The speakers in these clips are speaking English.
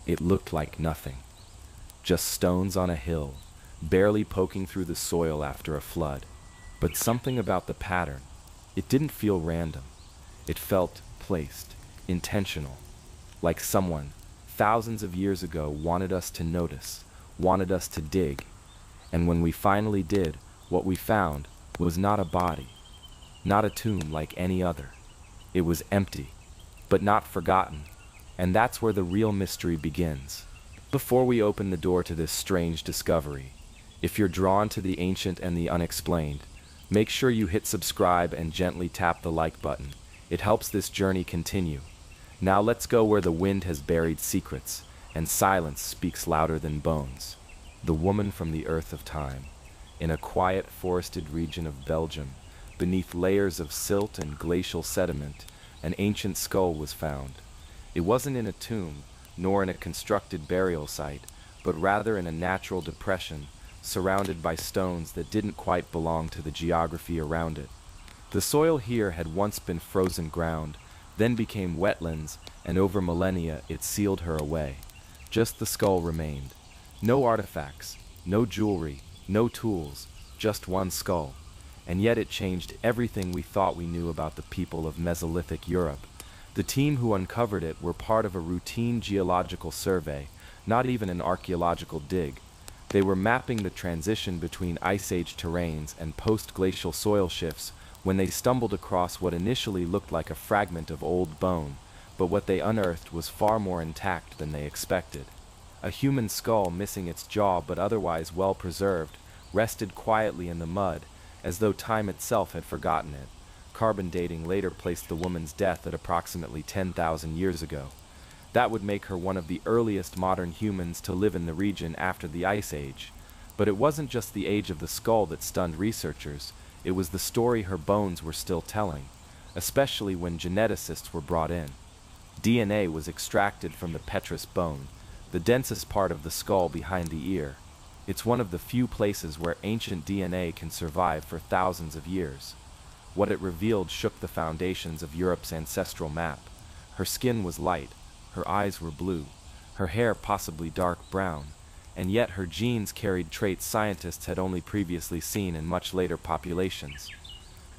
It looked like nothing. Just stones on a hill, barely poking through the soil after a flood. But something about the pattern, it didn't feel random. It felt placed, intentional, like someone, thousands of years ago, wanted us to notice, wanted us to dig. And when we finally did, what we found was not a body, not a tomb like any other. It was empty, but not forgotten. And that's where the real mystery begins. Before we open the door to this strange discovery, if you're drawn to the ancient and the unexplained, make sure you hit subscribe and gently tap the like button. It helps this journey continue. Now let's go where the wind has buried secrets, and silence speaks louder than bones. The woman from the earth of time. In a quiet forested region of Belgium, beneath layers of silt and glacial sediment, an ancient skull was found. It wasn't in a tomb, nor in a constructed burial site, but rather in a natural depression, surrounded by stones that didn't quite belong to the geography around it. The soil here had once been frozen ground, then became wetlands, and over millennia it sealed her away. Just the skull remained. No artifacts, no jewelry, no tools, just one skull. And yet it changed everything we thought we knew about the people of Mesolithic Europe. The team who uncovered it were part of a routine geological survey, not even an archaeological dig. They were mapping the transition between Ice Age terrains and post-glacial soil shifts when they stumbled across what initially looked like a fragment of old bone, but what they unearthed was far more intact than they expected. A human skull missing its jaw but otherwise well preserved, rested quietly in the mud, as though time itself had forgotten it. Carbon dating later placed the woman's death at approximately 10,000 years ago. That would make her one of the earliest modern humans to live in the region after the Ice Age. But it wasn't just the age of the skull that stunned researchers, it was the story her bones were still telling, especially when geneticists were brought in. DNA was extracted from the petrous bone, the densest part of the skull behind the ear. It's one of the few places where ancient DNA can survive for thousands of years. What it revealed shook the foundations of Europe's ancestral map. Her skin was light, her eyes were blue, her hair possibly dark brown, and yet her genes carried traits scientists had only previously seen in much later populations.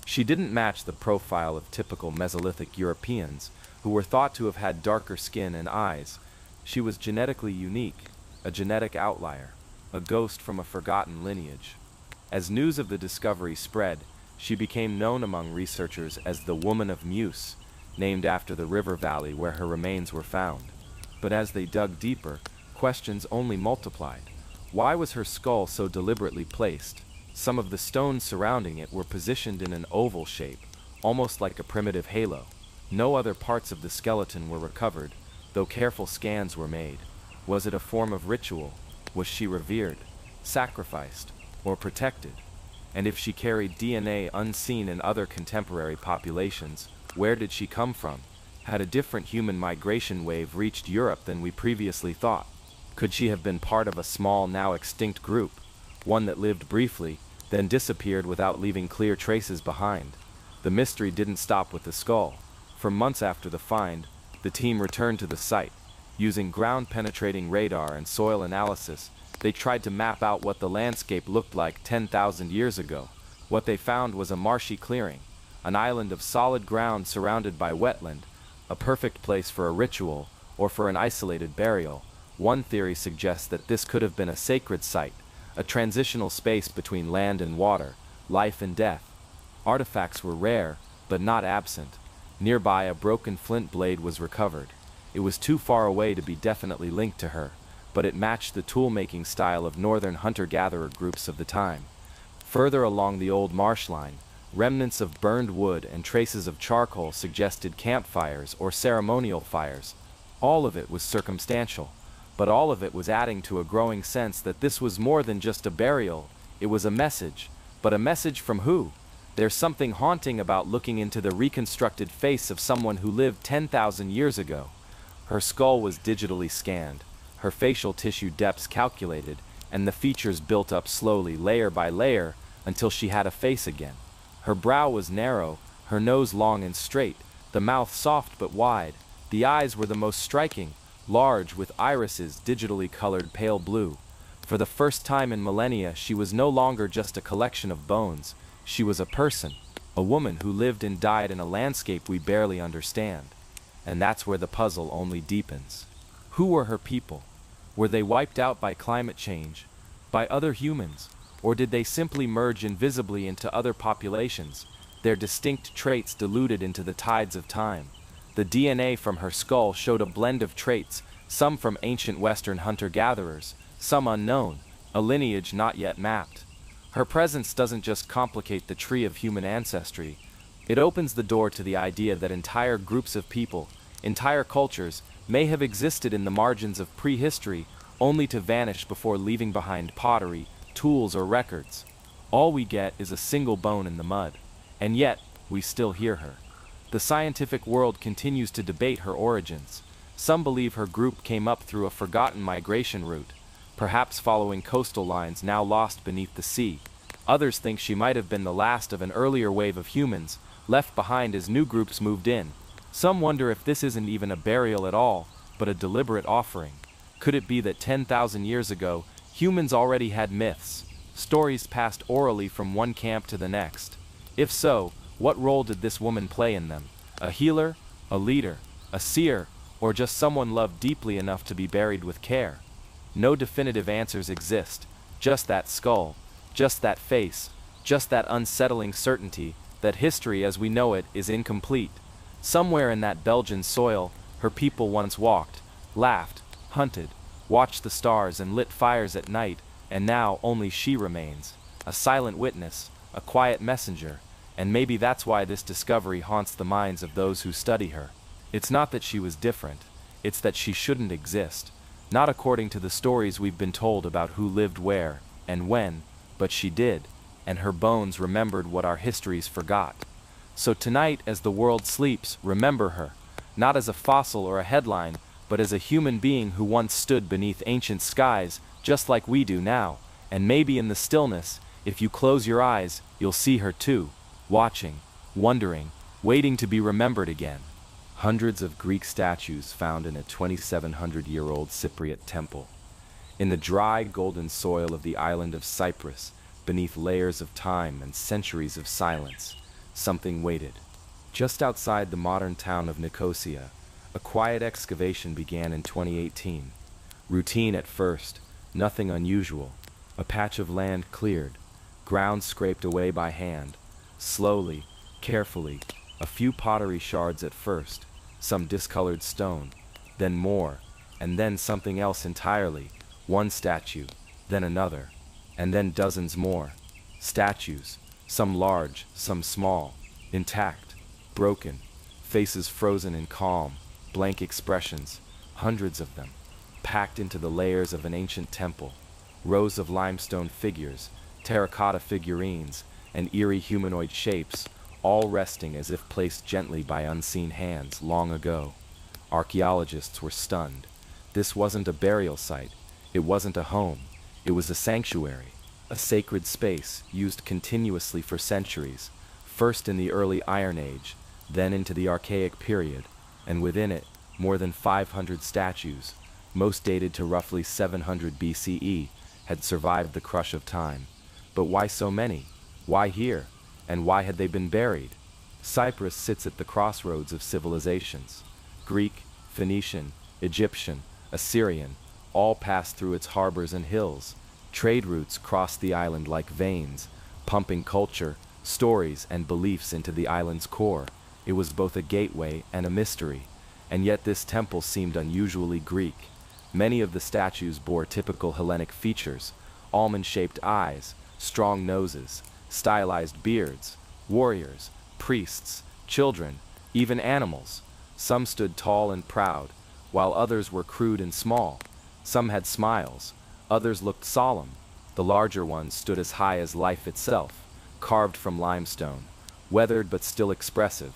She didn't match the profile of typical Mesolithic Europeans, who were thought to have had darker skin and eyes. She was genetically unique, a genetic outlier, a ghost from a forgotten lineage. As news of the discovery spread, she became known among researchers as the Woman of Meuse, named after the river valley where her remains were found. But as they dug deeper, questions only multiplied. Why was her skull so deliberately placed? Some of the stones surrounding it were positioned in an oval shape, almost like a primitive halo. No other parts of the skeleton were recovered, though careful scans were made. Was it a form of ritual? Was she revered, sacrificed, or protected? And if she carried DNA unseen in other contemporary populations, where did she come from? Had a different human migration wave reached Europe than we previously thought? Could she have been part of a small, now extinct group, one that lived briefly, then disappeared without leaving clear traces behind? The mystery didn't stop with the skull. For months after the find, the team returned to the site. Using ground-penetrating radar and soil analysis, they tried to map out what the landscape looked like 10,000 years ago. What they found was a marshy clearing, an island of solid ground surrounded by wetland, a perfect place for a ritual or for an isolated burial. One theory suggests that this could have been a sacred site, a transitional space between land and water, life and death. Artifacts were rare, but not absent. Nearby, a broken flint blade was recovered. It was too far away to be definitely linked to her, but it matched the tool-making style of northern hunter-gatherer groups of the time. Further along the old marshline, remnants of burned wood and traces of charcoal suggested campfires or ceremonial fires. All of it was circumstantial, but all of it was adding to a growing sense that this was more than just a burial. It was a message. But a message from who? There's something haunting about looking into the reconstructed face of someone who lived 10,000 years ago. Her skull was digitally scanned, her facial tissue depths calculated, and the features built up slowly, layer by layer, until she had a face again. Her brow was narrow, her nose long and straight, the mouth soft but wide. The eyes were the most striking, large with irises digitally colored pale blue. For the first time in millennia, she was no longer just a collection of bones. She was a person, a woman who lived and died in a landscape we barely understand. And that's where the puzzle only deepens. Who were her people? Were they wiped out by climate change, by other humans, or did they simply merge invisibly into other populations, their distinct traits diluted into the tides of time? The DNA from her skull showed a blend of traits, some from ancient Western hunter-gatherers, some unknown, a lineage not yet mapped. Her presence doesn't just complicate the tree of human ancestry, it opens the door to the idea that entire groups of people, entire cultures, may have existed in the margins of prehistory only to vanish before leaving behind pottery, tools, or records. All we get is a single bone in the mud, and yet we still hear her. The scientific world continues to debate her origins. Some believe her group came up through a forgotten migration route, perhaps following coastal lines now lost beneath the sea. Others think she might have been the last of an earlier wave of humans, left behind as new groups moved in. Some wonder if this isn't even a burial at all, but a deliberate offering. Could it be that 10,000 years ago, humans already had myths, stories passed orally from one camp to the next? If so, what role did this woman play in them? A healer, a leader, a seer, or just someone loved deeply enough to be buried with care? No definitive answers exist, just that skull, just that face, just that unsettling certainty that history as we know it is incomplete. Somewhere in that Belgian soil, her people once walked, laughed, hunted, watched the stars and lit fires at night, and now only she remains, a silent witness, a quiet messenger, and maybe that's why this discovery haunts the minds of those who study her. It's not that she was different, it's that she shouldn't exist, not according to the stories we've been told about who lived where and when, but she did, and her bones remembered what our histories forgot. So tonight, as the world sleeps, remember her, not as a fossil or a headline, but as a human being who once stood beneath ancient skies, just like we do now, and maybe in the stillness, if you close your eyes, you'll see her too, watching, wondering, waiting to be remembered again. Hundreds of Greek statues found in a 2,700-year-old Cypriot temple. In the dry, golden soil of the island of Cyprus, beneath layers of time and centuries of silence, something waited. Just outside the modern town of Nicosia, a quiet excavation began in 2018. Routine at first, nothing unusual. A patch of land cleared, ground scraped away by hand. Slowly, carefully, a few pottery shards at first, some discolored stone, then more, and then something else entirely. One statue, then another, and then dozens more. Statues, some large, some small, intact, broken, faces frozen in calm, blank expressions, hundreds of them, packed into the layers of an ancient temple. Rows of limestone figures, terracotta figurines, and eerie humanoid shapes, all resting as if placed gently by unseen hands long ago. Archaeologists were stunned. This wasn't a burial site, it wasn't a home, it was a sanctuary, a sacred space used continuously for centuries, first in the early Iron Age, then into the Archaic period, and within it, more than 500 statues, most dated to roughly 700 BCE, had survived the crush of time. But why so many? Why here? And why had they been buried? Cyprus sits at the crossroads of civilizations. Greek, Phoenician, Egyptian, Assyrian, all passed through its harbors and hills. Trade routes crossed the island like veins, pumping culture, stories, and beliefs into the island's core. It was both a gateway and a mystery, and yet this temple seemed unusually Greek. Many of the statues bore typical Hellenic features: almond-shaped eyes, strong noses, stylized beards, warriors, priests, children, even animals. Some stood tall and proud, while others were crude and small. Some had smiles, others looked solemn. The larger ones stood as high as life itself, carved from limestone, weathered but still expressive.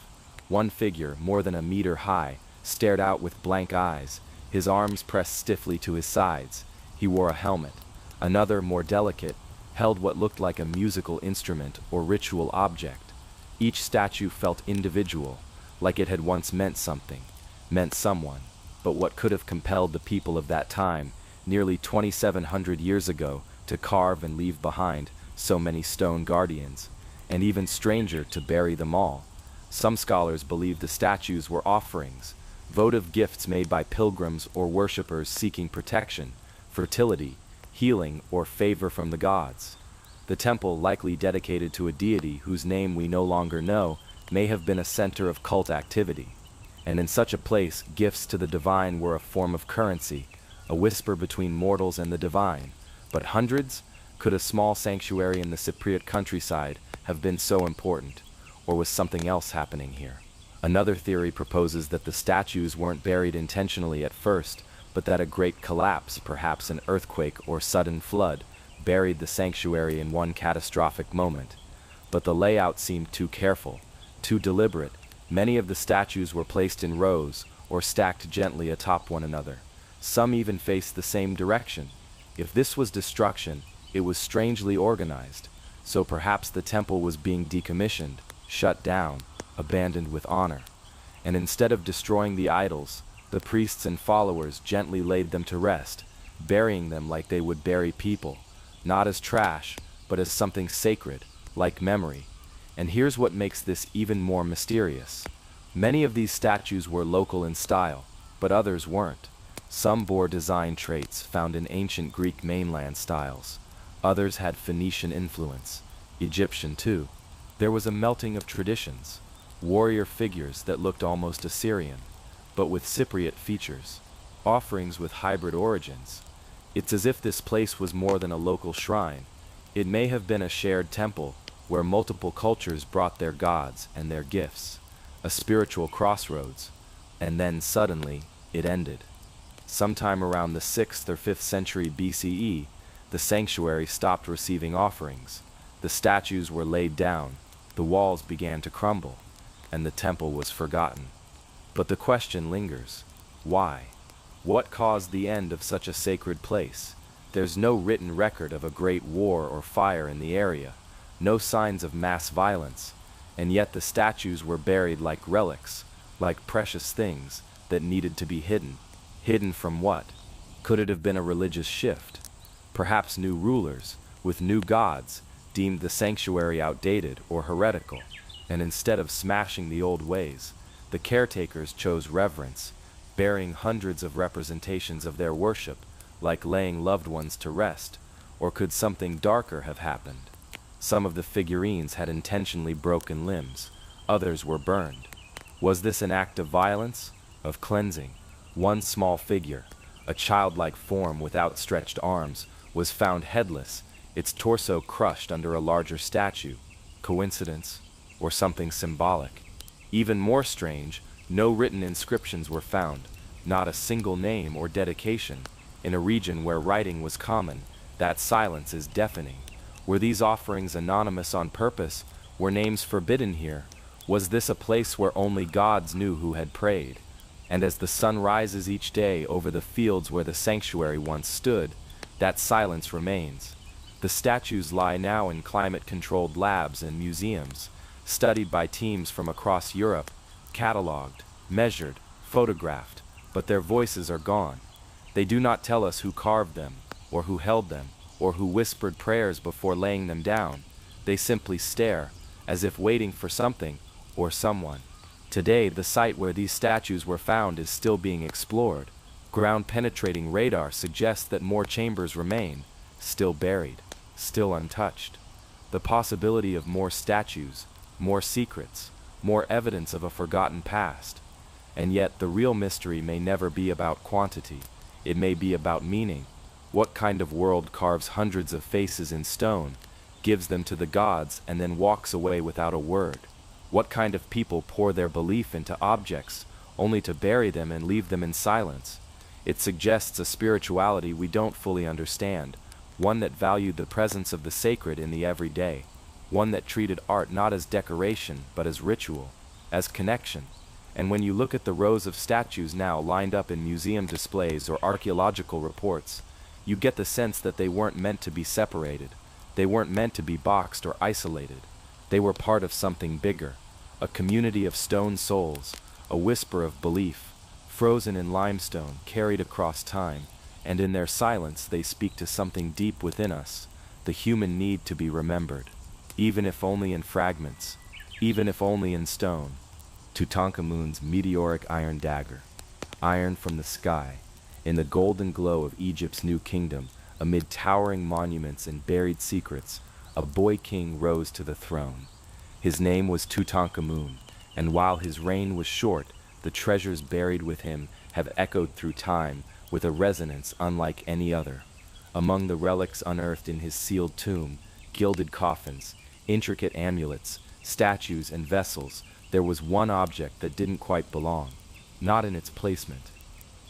One figure, more than a meter high, stared out with blank eyes, his arms pressed stiffly to his sides. He wore a helmet. Another, more delicate, held what looked like a musical instrument or ritual object. Each statue felt individual, like it had once meant something, meant someone. but what could have compelled the people of that time, nearly 2,700 years ago, to carve and leave behind so many stone guardians, and even stranger, to bury them all. Some scholars believe the statues were offerings, votive gifts made by pilgrims or worshippers seeking protection, fertility, healing, or favor from the gods. The temple, likely dedicated to a deity whose name we no longer know, may have been a center of cult activity. And in such a place, gifts to the divine were a form of currency, a whisper between mortals and the divine. But hundreds? Could a small sanctuary in the Cypriot countryside have been so important? Or was something else happening here? Another theory proposes that the statues weren't buried intentionally at first, but that a great collapse, perhaps an earthquake or sudden flood, buried the sanctuary in one catastrophic moment. But the layout seemed too careful, too deliberate. Many of the statues were placed in rows or stacked gently atop one another. Some even faced the same direction. If this was destruction, it was strangely organized. So perhaps the temple was being decommissioned, shut down, abandoned with honor. And instead of destroying the idols, the priests and followers gently laid them to rest, burying them like they would bury people, not as trash, but as something sacred, like memory. And here's what makes this even more mysterious. Many of these statues were local in style, but others weren't. Some bore design traits found in ancient Greek mainland styles. Others had Phoenician influence, Egyptian too. There was a melting of traditions, warrior figures that looked almost Assyrian, but with Cypriot features, offerings with hybrid origins. It's as if this place was more than a local shrine. It may have been a shared temple where multiple cultures brought their gods and their gifts, a spiritual crossroads, and then suddenly it ended. Sometime around the 6th or 5th century BCE, the sanctuary stopped receiving offerings. The statues were laid down, the walls began to crumble, and the temple was forgotten. But the question lingers: why? What caused the end of such a sacred place? There's no written record of a great war or fire in the area, no signs of mass violence, and yet the statues were buried like relics, like precious things that needed to be hidden. Hidden from what? Could it have been a religious shift? Perhaps new rulers, with new gods, deemed the sanctuary outdated or heretical, and instead of smashing the old ways, the caretakers chose reverence, burying hundreds of representations of their worship, like laying loved ones to rest. Or could something darker have happened? Some of the figurines had intentionally broken limbs, others were burned. Was this an act of violence, of cleansing? One small figure, a childlike form with outstretched arms, was found headless, its torso crushed under a larger statue. Coincidence? Or something symbolic? Even more strange, no written inscriptions were found, not a single name or dedication. In a region where writing was common, that silence is deafening. Were these offerings anonymous on purpose? Were names forbidden here? Was this a place where only gods knew who had prayed? And as the sun rises each day over the fields where the sanctuary once stood, that silence remains. The statues lie now in climate-controlled labs and museums, studied by teams from across Europe, catalogued, measured, photographed, but their voices are gone. They do not tell us who carved them, or who held them, or who whispered prayers before laying them down. They simply stare, as if waiting for something, or someone. Today, the site where these statues were found is still being explored. Ground-penetrating radar suggests that more chambers remain, still buried, still untouched. The possibility of more statues, more secrets, more evidence of a forgotten past. And yet, the real mystery may never be about quantity. It may be about meaning. What kind of world carves hundreds of faces in stone, gives them to the gods, and then walks away without a word? What kind of people pour their belief into objects, only to bury them and leave them in silence? It suggests a spirituality we don't fully understand, one that valued the presence of the sacred in the everyday, one that treated art not as decoration but as ritual, as connection. And when you look at the rows of statues now lined up in museum displays or archaeological reports, you get the sense that they weren't meant to be separated. They weren't meant to be boxed or isolated. They were part of something bigger, a community of stone souls, a whisper of belief, frozen in limestone, carried across time, and in their silence they speak to something deep within us, the human need to be remembered, even if only in fragments, even if only in stone. Tutankhamun's meteoric iron dagger. Iron from the sky, in the golden glow of Egypt's new kingdom, amid towering monuments and buried secrets, a boy king rose to the throne. His name was Tutankhamun, and while his reign was short, the treasures buried with him have echoed through time with a resonance unlike any other. Among the relics unearthed in his sealed tomb, gilded coffins, intricate amulets, statues, and vessels, there was one object that didn't quite belong. Not in its placement,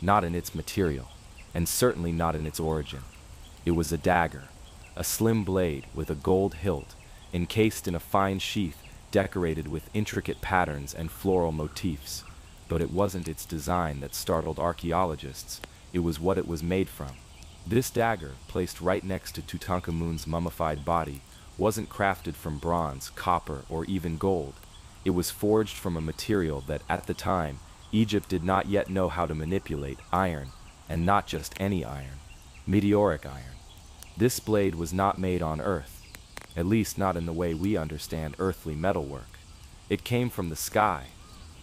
not in its material, and certainly not in its origin. It was a dagger, a slim blade with a gold hilt, encased in a fine sheath decorated with intricate patterns and floral motifs. But it wasn't its design that startled archaeologists, it was what it was made from. This dagger, placed right next to Tutankhamun's mummified body, wasn't crafted from bronze, copper, or even gold. It was forged from a material that, at the time, Egypt did not yet know how to manipulate: iron, and not just any iron, meteoric iron. This blade was not made on Earth, at least not in the way we understand earthly metalwork. It came from the sky.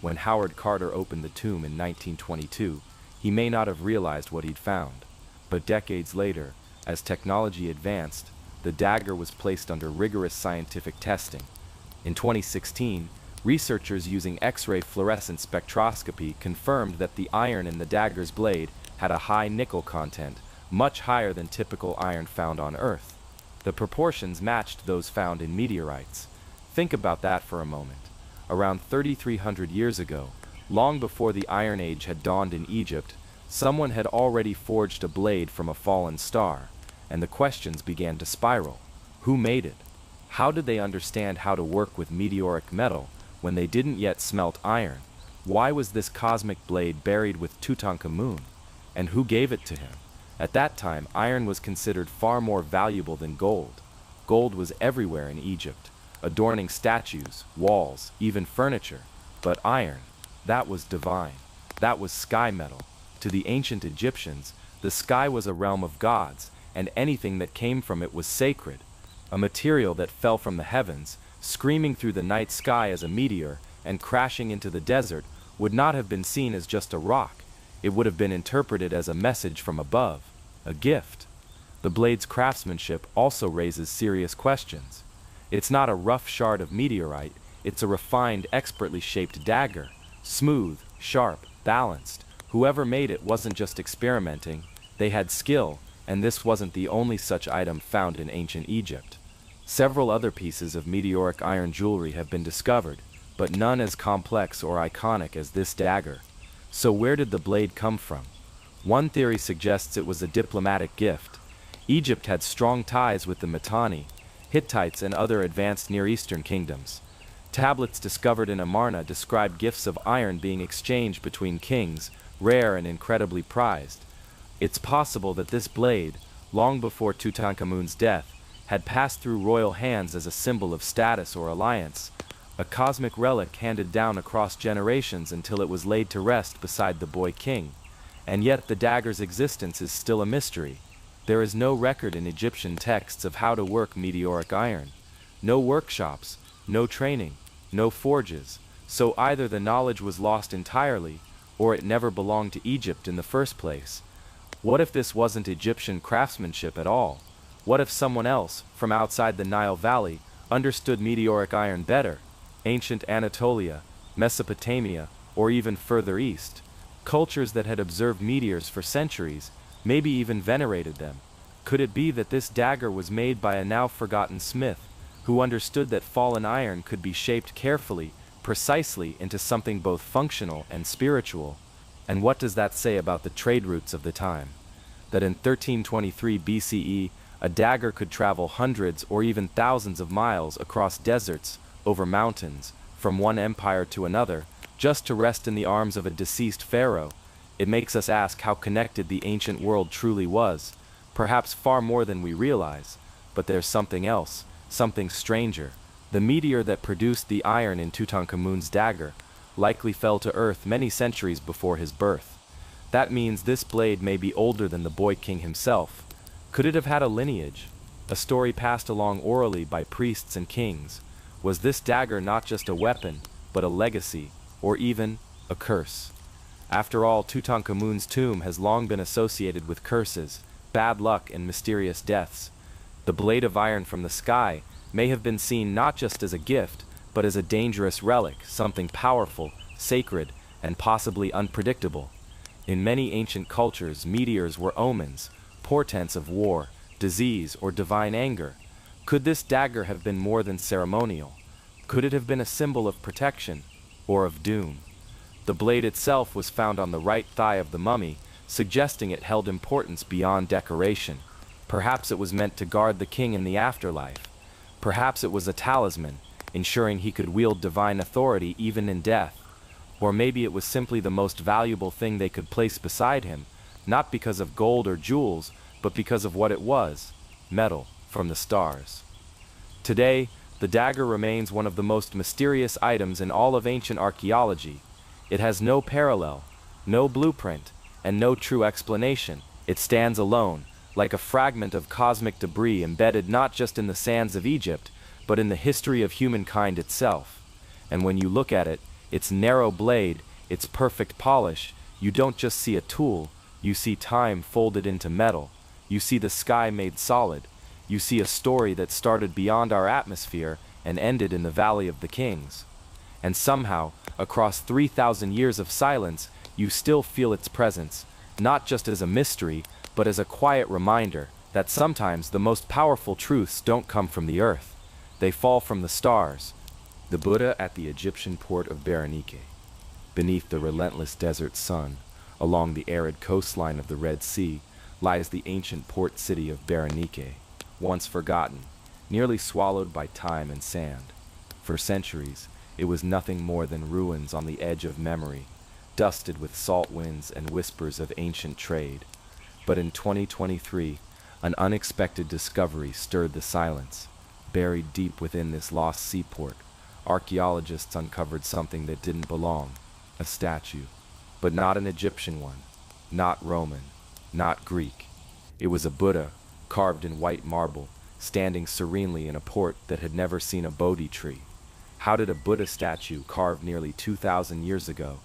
When Howard Carter opened the tomb in 1922, he may not have realized what he'd found. But decades later, as technology advanced, the dagger was placed under rigorous scientific testing. In 2016, researchers using X-ray fluorescence spectroscopy confirmed that the iron in the dagger's blade had a high nickel content, much higher than typical iron found on Earth. The proportions matched those found in meteorites. Think about that for a moment. Around 3,300 years ago, long before the Iron Age had dawned in Egypt, someone had already forged a blade from a fallen star, and the questions began to spiral. Who made it? How did they understand how to work with meteoric metal when they didn't yet smelt iron? Why was this cosmic blade buried with Tutankhamun? And who gave it to him? At that time, iron was considered far more valuable than gold. Gold was everywhere in Egypt, adorning statues, walls, even furniture. But iron, that was divine. That was sky metal. To the ancient Egyptians, the sky was a realm of gods, and anything that came from it was sacred. A material that fell from the heavens, screaming through the night sky as a meteor, and crashing into the desert, would not have been seen as just a rock. It would have been interpreted as a message from above, a gift. The blade's craftsmanship also raises serious questions. It's not a rough shard of meteorite, it's a refined, expertly shaped dagger. Smooth, sharp, balanced. Whoever made it wasn't just experimenting, they had skill, and this wasn't the only such item found in ancient Egypt. Several other pieces of meteoric iron jewelry have been discovered, but none as complex or iconic as this dagger. So where did the blade come from? One theory suggests it was a diplomatic gift. Egypt had strong ties with the Mitanni, Hittites, and other advanced Near Eastern kingdoms. Tablets discovered in Amarna describe gifts of iron being exchanged between kings, rare and incredibly prized. It's possible that this blade, long before Tutankhamun's death, had passed through royal hands as a symbol of status or alliance, a cosmic relic handed down across generations until it was laid to rest beside the boy king. And yet the dagger's existence is still a mystery. There is no record in Egyptian texts of how to work meteoric iron. No workshops, no training, no forges, so either the knowledge was lost entirely, or it never belonged to Egypt in the first place. What if this wasn't Egyptian craftsmanship at all? What if someone else, from outside the Nile Valley, understood meteoric iron better? Ancient Anatolia, Mesopotamia, or even further east. Cultures that had observed meteors for centuries, maybe even venerated them. Could it be that this dagger was made by a now-forgotten smith, who understood that fallen iron could be shaped carefully, precisely into something both functional and spiritual? And what does that say about the trade routes of the time? That in 1323 BCE, a dagger could travel hundreds or even thousands of miles across deserts, over mountains, from one empire to another, just to rest in the arms of a deceased pharaoh. It makes us ask how connected the ancient world truly was, perhaps far more than we realize. But there's something else, something stranger. The meteor that produced the iron in Tutankhamun's dagger likely fell to Earth many centuries before his birth. That means this blade may be older than the boy king himself. Could it have had a lineage? A story passed along orally by priests and kings? Was this dagger not just a weapon, but a legacy, or even a curse? After all, Tutankhamun's tomb has long been associated with curses, bad luck, and mysterious deaths. The blade of iron from the sky may have been seen not just as a gift, but as a dangerous relic, something powerful, sacred, and possibly unpredictable. In many ancient cultures, meteors were omens, portents of war, disease, or divine anger. Could this dagger have been more than ceremonial? Could it have been a symbol of protection, or of doom? The blade itself was found on the right thigh of the mummy, suggesting it held importance beyond decoration. Perhaps it was meant to guard the king in the afterlife. Perhaps it was a talisman, ensuring he could wield divine authority even in death. Or maybe it was simply the most valuable thing they could place beside him, not because of gold or jewels, but because of what it was: metal from the stars. Today, the dagger remains one of the most mysterious items in all of ancient archaeology. It has no parallel, no blueprint, and no true explanation. It stands alone, like a fragment of cosmic debris embedded not just in the sands of Egypt, but in the history of humankind itself. And when you look at it, its narrow blade, its perfect polish, you don't just see a tool, you see time folded into metal. You see the sky made solid. You see a story that started beyond our atmosphere and ended in the Valley of the Kings. And somehow, across 3,000 years of silence, you still feel its presence, not just as a mystery, but as a quiet reminder that sometimes the most powerful truths don't come from the earth. They fall from the stars. The Buddha at the Egyptian port of Berenike. Beneath the relentless desert sun, along the arid coastline of the Red Sea, lies the ancient port city of Berenike, once forgotten, nearly swallowed by time and sand. For centuries, it was nothing more than ruins on the edge of memory, dusted with salt winds and whispers of ancient trade. But in 2023, an unexpected discovery stirred the silence. Buried deep within this lost seaport, archaeologists uncovered something that didn't belong: a statue. But not an Egyptian one, not Roman, not Greek. It was a Buddha, carved in white marble, standing serenely in a port that had never seen a Bodhi tree. How did a Buddha statue carved nearly 2,000 years ago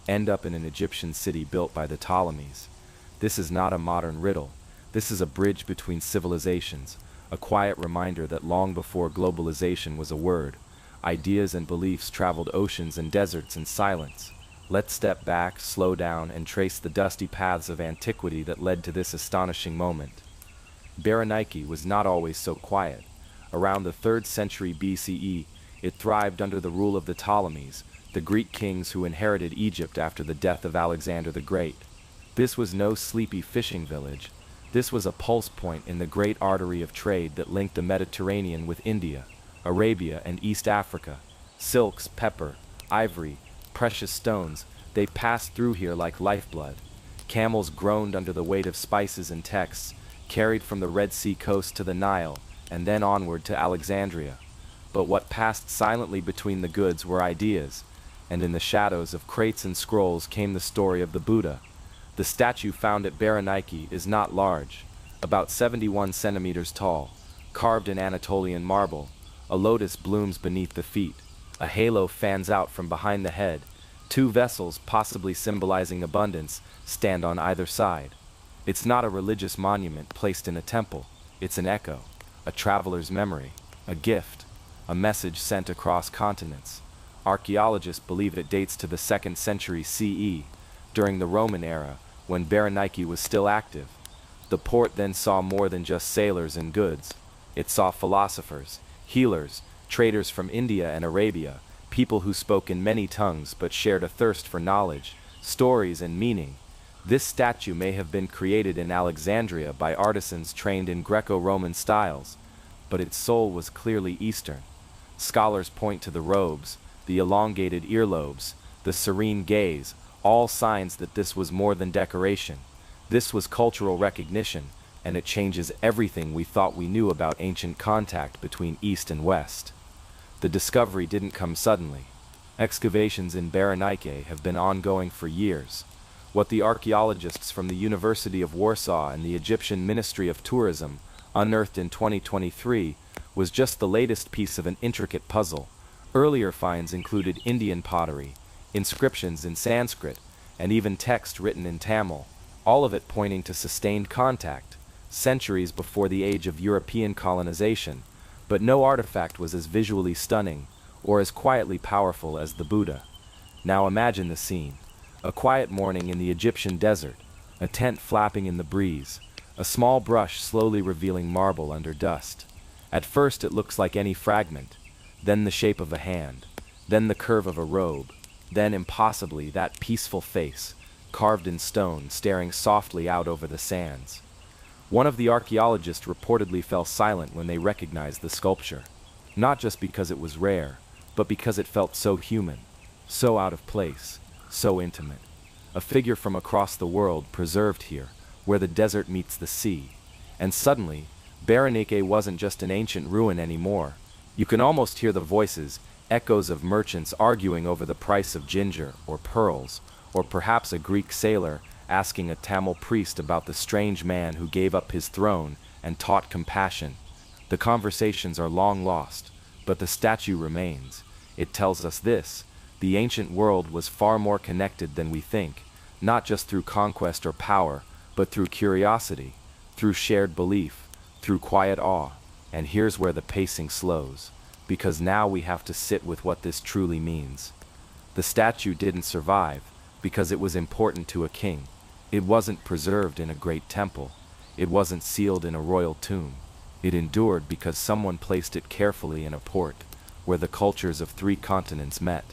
end up in an Egyptian city built by the Ptolemies? This is not a modern riddle. This is a bridge between civilizations, a quiet reminder that long before globalization was a word, ideas and beliefs traveled oceans and deserts in silence. Let's step back, slow down, and trace the dusty paths of antiquity that led to this astonishing moment. Berenike was not always so quiet. Around the 3rd century BCE, it thrived under the rule of the Ptolemies, the Greek kings who inherited Egypt after the death of Alexander the Great. This was no sleepy fishing village. This was a pulse point in the great artery of trade that linked the Mediterranean with India, Arabia, and East Africa. Silks, pepper, ivory, precious stones, they passed through here like lifeblood. Camels groaned under the weight of spices and texts, carried from the Red Sea coast to the Nile, and then onward to Alexandria. But what passed silently between the goods were ideas, and in the shadows of crates and scrolls came the story of the Buddha. The statue found at Berenike is not large, about 71 centimeters tall, carved in Anatolian marble. A lotus blooms beneath the feet. A halo fans out from behind the head. 2 vessels, possibly symbolizing abundance, stand on either side. It's not a religious monument placed in a temple. It's an echo, a traveler's memory, a gift, a message sent across continents. Archaeologists believe it dates to the 2nd century CE, during the Roman era, when Berenike was still active. The port then saw more than just sailors and goods. It saw philosophers, healers, traders from India and Arabia, people who spoke in many tongues but shared a thirst for knowledge, stories, and meaning. This statue may have been created in Alexandria by artisans trained in Greco-Roman styles, but its soul was clearly Eastern. Scholars point to the robes, the elongated earlobes, the serene gaze, all signs that this was more than decoration. This was cultural recognition, and it changes everything we thought we knew about ancient contact between East and West. The discovery didn't come suddenly. Excavations in Berenike have been ongoing for years. What the archaeologists from the University of Warsaw and the Egyptian Ministry of Tourism unearthed in 2023 was just the latest piece of an intricate puzzle. Earlier finds included Indian pottery, inscriptions in Sanskrit, and even text written in Tamil, all of it pointing to sustained contact, centuries before the age of European colonization. But no artifact was as visually stunning or as quietly powerful as the Buddha. Now imagine the scene. A quiet morning in the Egyptian desert, a tent flapping in the breeze, a small brush slowly revealing marble under dust. At first it looks like any fragment, then the shape of a hand, then the curve of a robe, then impossibly that peaceful face, carved in stone, staring softly out over the sands. One of the archaeologists reportedly fell silent when they recognized the sculpture, not just because it was rare, but because it felt so human, so out of place, so intimate. A figure from across the world preserved here, where the desert meets the sea. And suddenly, Berenike wasn't just an ancient ruin anymore. You can almost hear the voices, echoes of merchants arguing over the price of ginger or pearls, or perhaps a Greek sailor asking a Tamil priest about the strange man who gave up his throne and taught compassion. The conversations are long lost, but the statue remains. It tells us this: the ancient world was far more connected than we think, not just through conquest or power, but through curiosity, through shared belief, through quiet awe. And here's where the pacing slows, because now we have to sit with what this truly means. The statue didn't survive because it was important to a king. It wasn't preserved in a great temple. It wasn't sealed in a royal tomb. It endured because someone placed it carefully in a port, where the cultures of 3 continents met.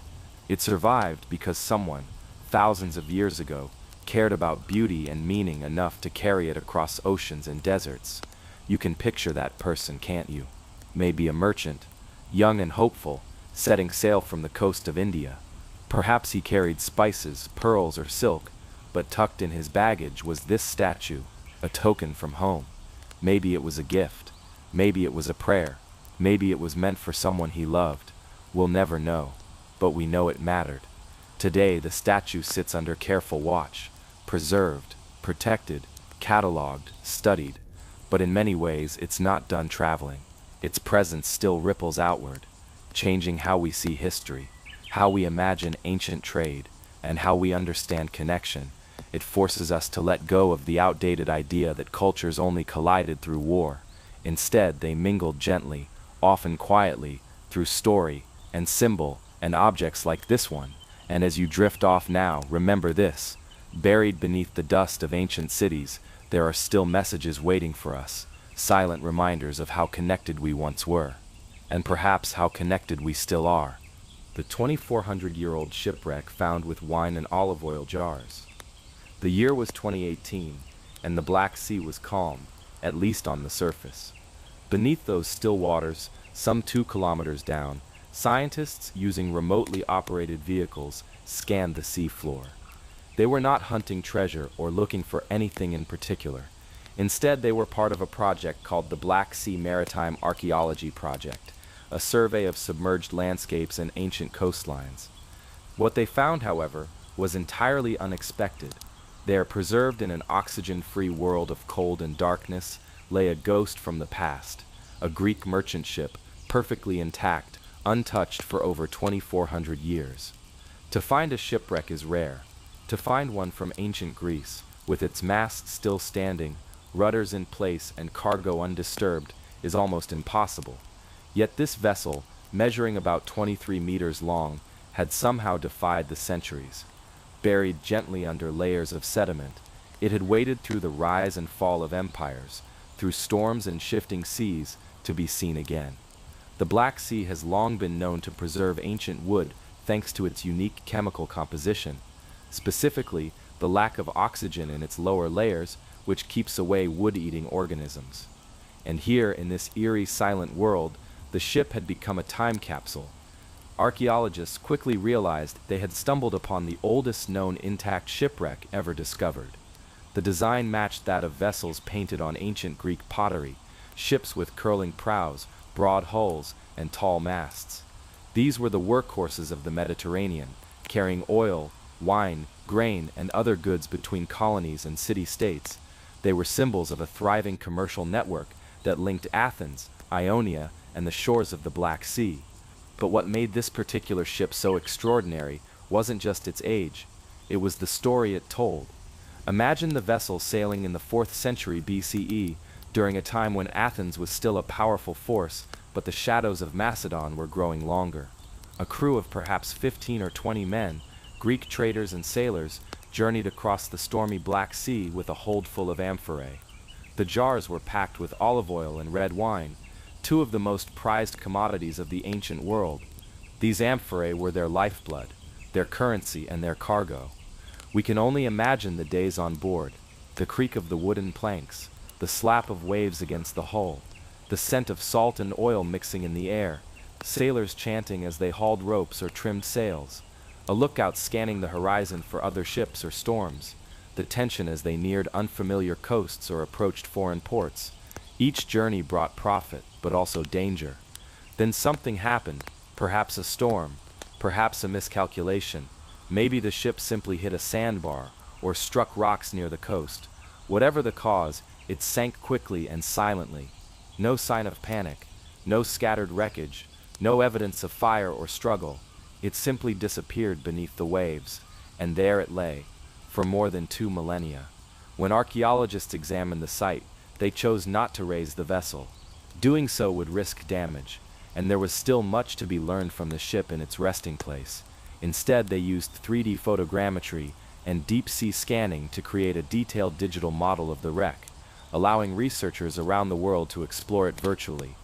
It survived because someone, thousands of years ago, cared about beauty and meaning enough to carry it across oceans and deserts. You can picture that person, can't you? Maybe a merchant, young and hopeful, setting sail from the coast of India. Perhaps he carried spices, pearls, or silk, but tucked in his baggage was this statue, a token from home. Maybe it was a gift. Maybe it was a prayer. Maybe it was meant for someone he loved. We'll never know, but we know it mattered. Today, the statue sits under careful watch, preserved, protected, catalogued, studied. But in many ways, it's not done traveling. Its presence still ripples outward, changing how we see history, how we imagine ancient trade, and how we understand connection. It forces us to let go of the outdated idea that cultures only collided through war. Instead, they mingled gently, often quietly, through story and symbol and objects like this one. And as you drift off now, remember this: buried beneath the dust of ancient cities, there are still messages waiting for us, silent reminders of how connected we once were, and perhaps how connected we still are. The 2,400-year-old shipwreck found with wine and olive oil jars. The year was 2018, and the Black Sea was calm, at least on the surface. Beneath those still waters, some 2 kilometers down, scientists using remotely operated vehicles scanned the seafloor. They were not hunting treasure or looking for anything in particular. Instead, they were part of a project called the Black Sea Maritime Archaeology Project, a survey of submerged landscapes and ancient coastlines. What they found, however, was entirely unexpected. There, preserved in an oxygen-free world of cold and darkness, lay a ghost from the past, a Greek merchant ship, perfectly intact, untouched for over 2,400 years. To find a shipwreck is rare. To find one from ancient Greece, with its masts still standing, rudders in place, and cargo undisturbed, is almost impossible. Yet this vessel, measuring about 23 meters long, had somehow defied the centuries. Buried gently under layers of sediment, it had waded through the rise and fall of empires, through storms and shifting seas, to be seen again. The Black Sea has long been known to preserve ancient wood thanks to its unique chemical composition, specifically the lack of oxygen in its lower layers, which keeps away wood-eating organisms. And here, in this eerie, silent world, the ship had become a time capsule. Archaeologists quickly realized they had stumbled upon the oldest known intact shipwreck ever discovered. The design matched that of vessels painted on ancient Greek pottery, ships with curling prows, broad hulls, and tall masts. These were the workhorses of the Mediterranean, carrying oil, wine, grain, and other goods between colonies and city-states. They were symbols of a thriving commercial network that linked Athens, Ionia, and the shores of the Black Sea. But what made this particular ship so extraordinary wasn't just its age, it was the story it told. Imagine the vessel sailing in the 4th century BCE, during a time when Athens was still a powerful force, but the shadows of Macedon were growing longer. A crew of perhaps 15 or 20 men, Greek traders and sailors, journeyed across the stormy Black Sea with a hold full of amphorae. The jars were packed with olive oil and red wine, two of the most prized commodities of the ancient world. These amphorae were their lifeblood, their currency, and their cargo. We can only imagine the days on board, the creak of the wooden planks, the slap of waves against the hull, the scent of salt and oil mixing in the air, sailors chanting as they hauled ropes or trimmed sails, a lookout scanning the horizon for other ships or storms, the tension as they neared unfamiliar coasts or approached foreign ports. Each journey brought profit, but also danger. Then something happened, perhaps a storm, perhaps a miscalculation. Maybe the ship simply hit a sandbar, or struck rocks near the coast. Whatever the cause, it sank quickly and silently. No sign of panic, no scattered wreckage, no evidence of fire or struggle. It simply disappeared beneath the waves, and there it lay, for more than 2 millennia. When archaeologists examined the site, they chose not to raise the vessel. Doing so would risk damage, and there was still much to be learned from the ship in its resting place. Instead, they used 3D photogrammetry and deep-sea scanning to create a detailed digital model of the wreck, allowing researchers around the world to explore it virtually.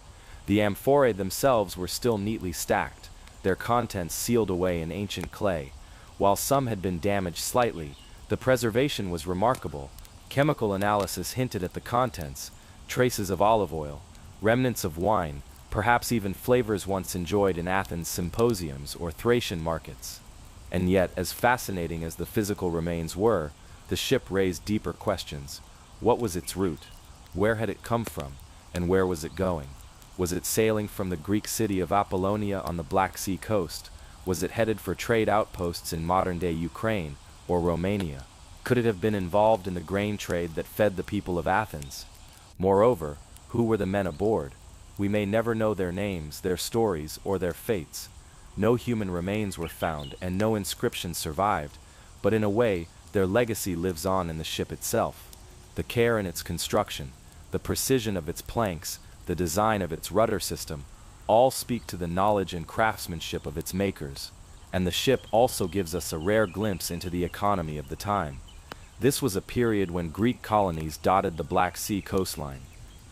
The amphorae themselves were still neatly stacked, their contents sealed away in ancient clay. While some had been damaged slightly, the preservation was remarkable. Chemical analysis hinted at the contents, traces of olive oil, remnants of wine, perhaps even flavors once enjoyed in Athens' symposiums or Thracian markets. And yet, as fascinating as the physical remains were, the ship raised deeper questions. What was its route? Where had it come from? And where was it going? Was it sailing from the Greek city of Apollonia on the Black Sea coast? Was it headed for trade outposts in modern-day Ukraine or Romania? Could it have been involved in the grain trade that fed the people of Athens? Moreover, who were the men aboard? We may never know their names, their stories, or their fates. No human remains were found, and no inscriptions survived, but in a way, their legacy lives on in the ship itself. The care in its construction, the precision of its planks, the design of its rudder system, all speak to the knowledge and craftsmanship of its makers. And the ship also gives us a rare glimpse into the economy of the time. This was a period when Greek colonies dotted the Black Sea coastline.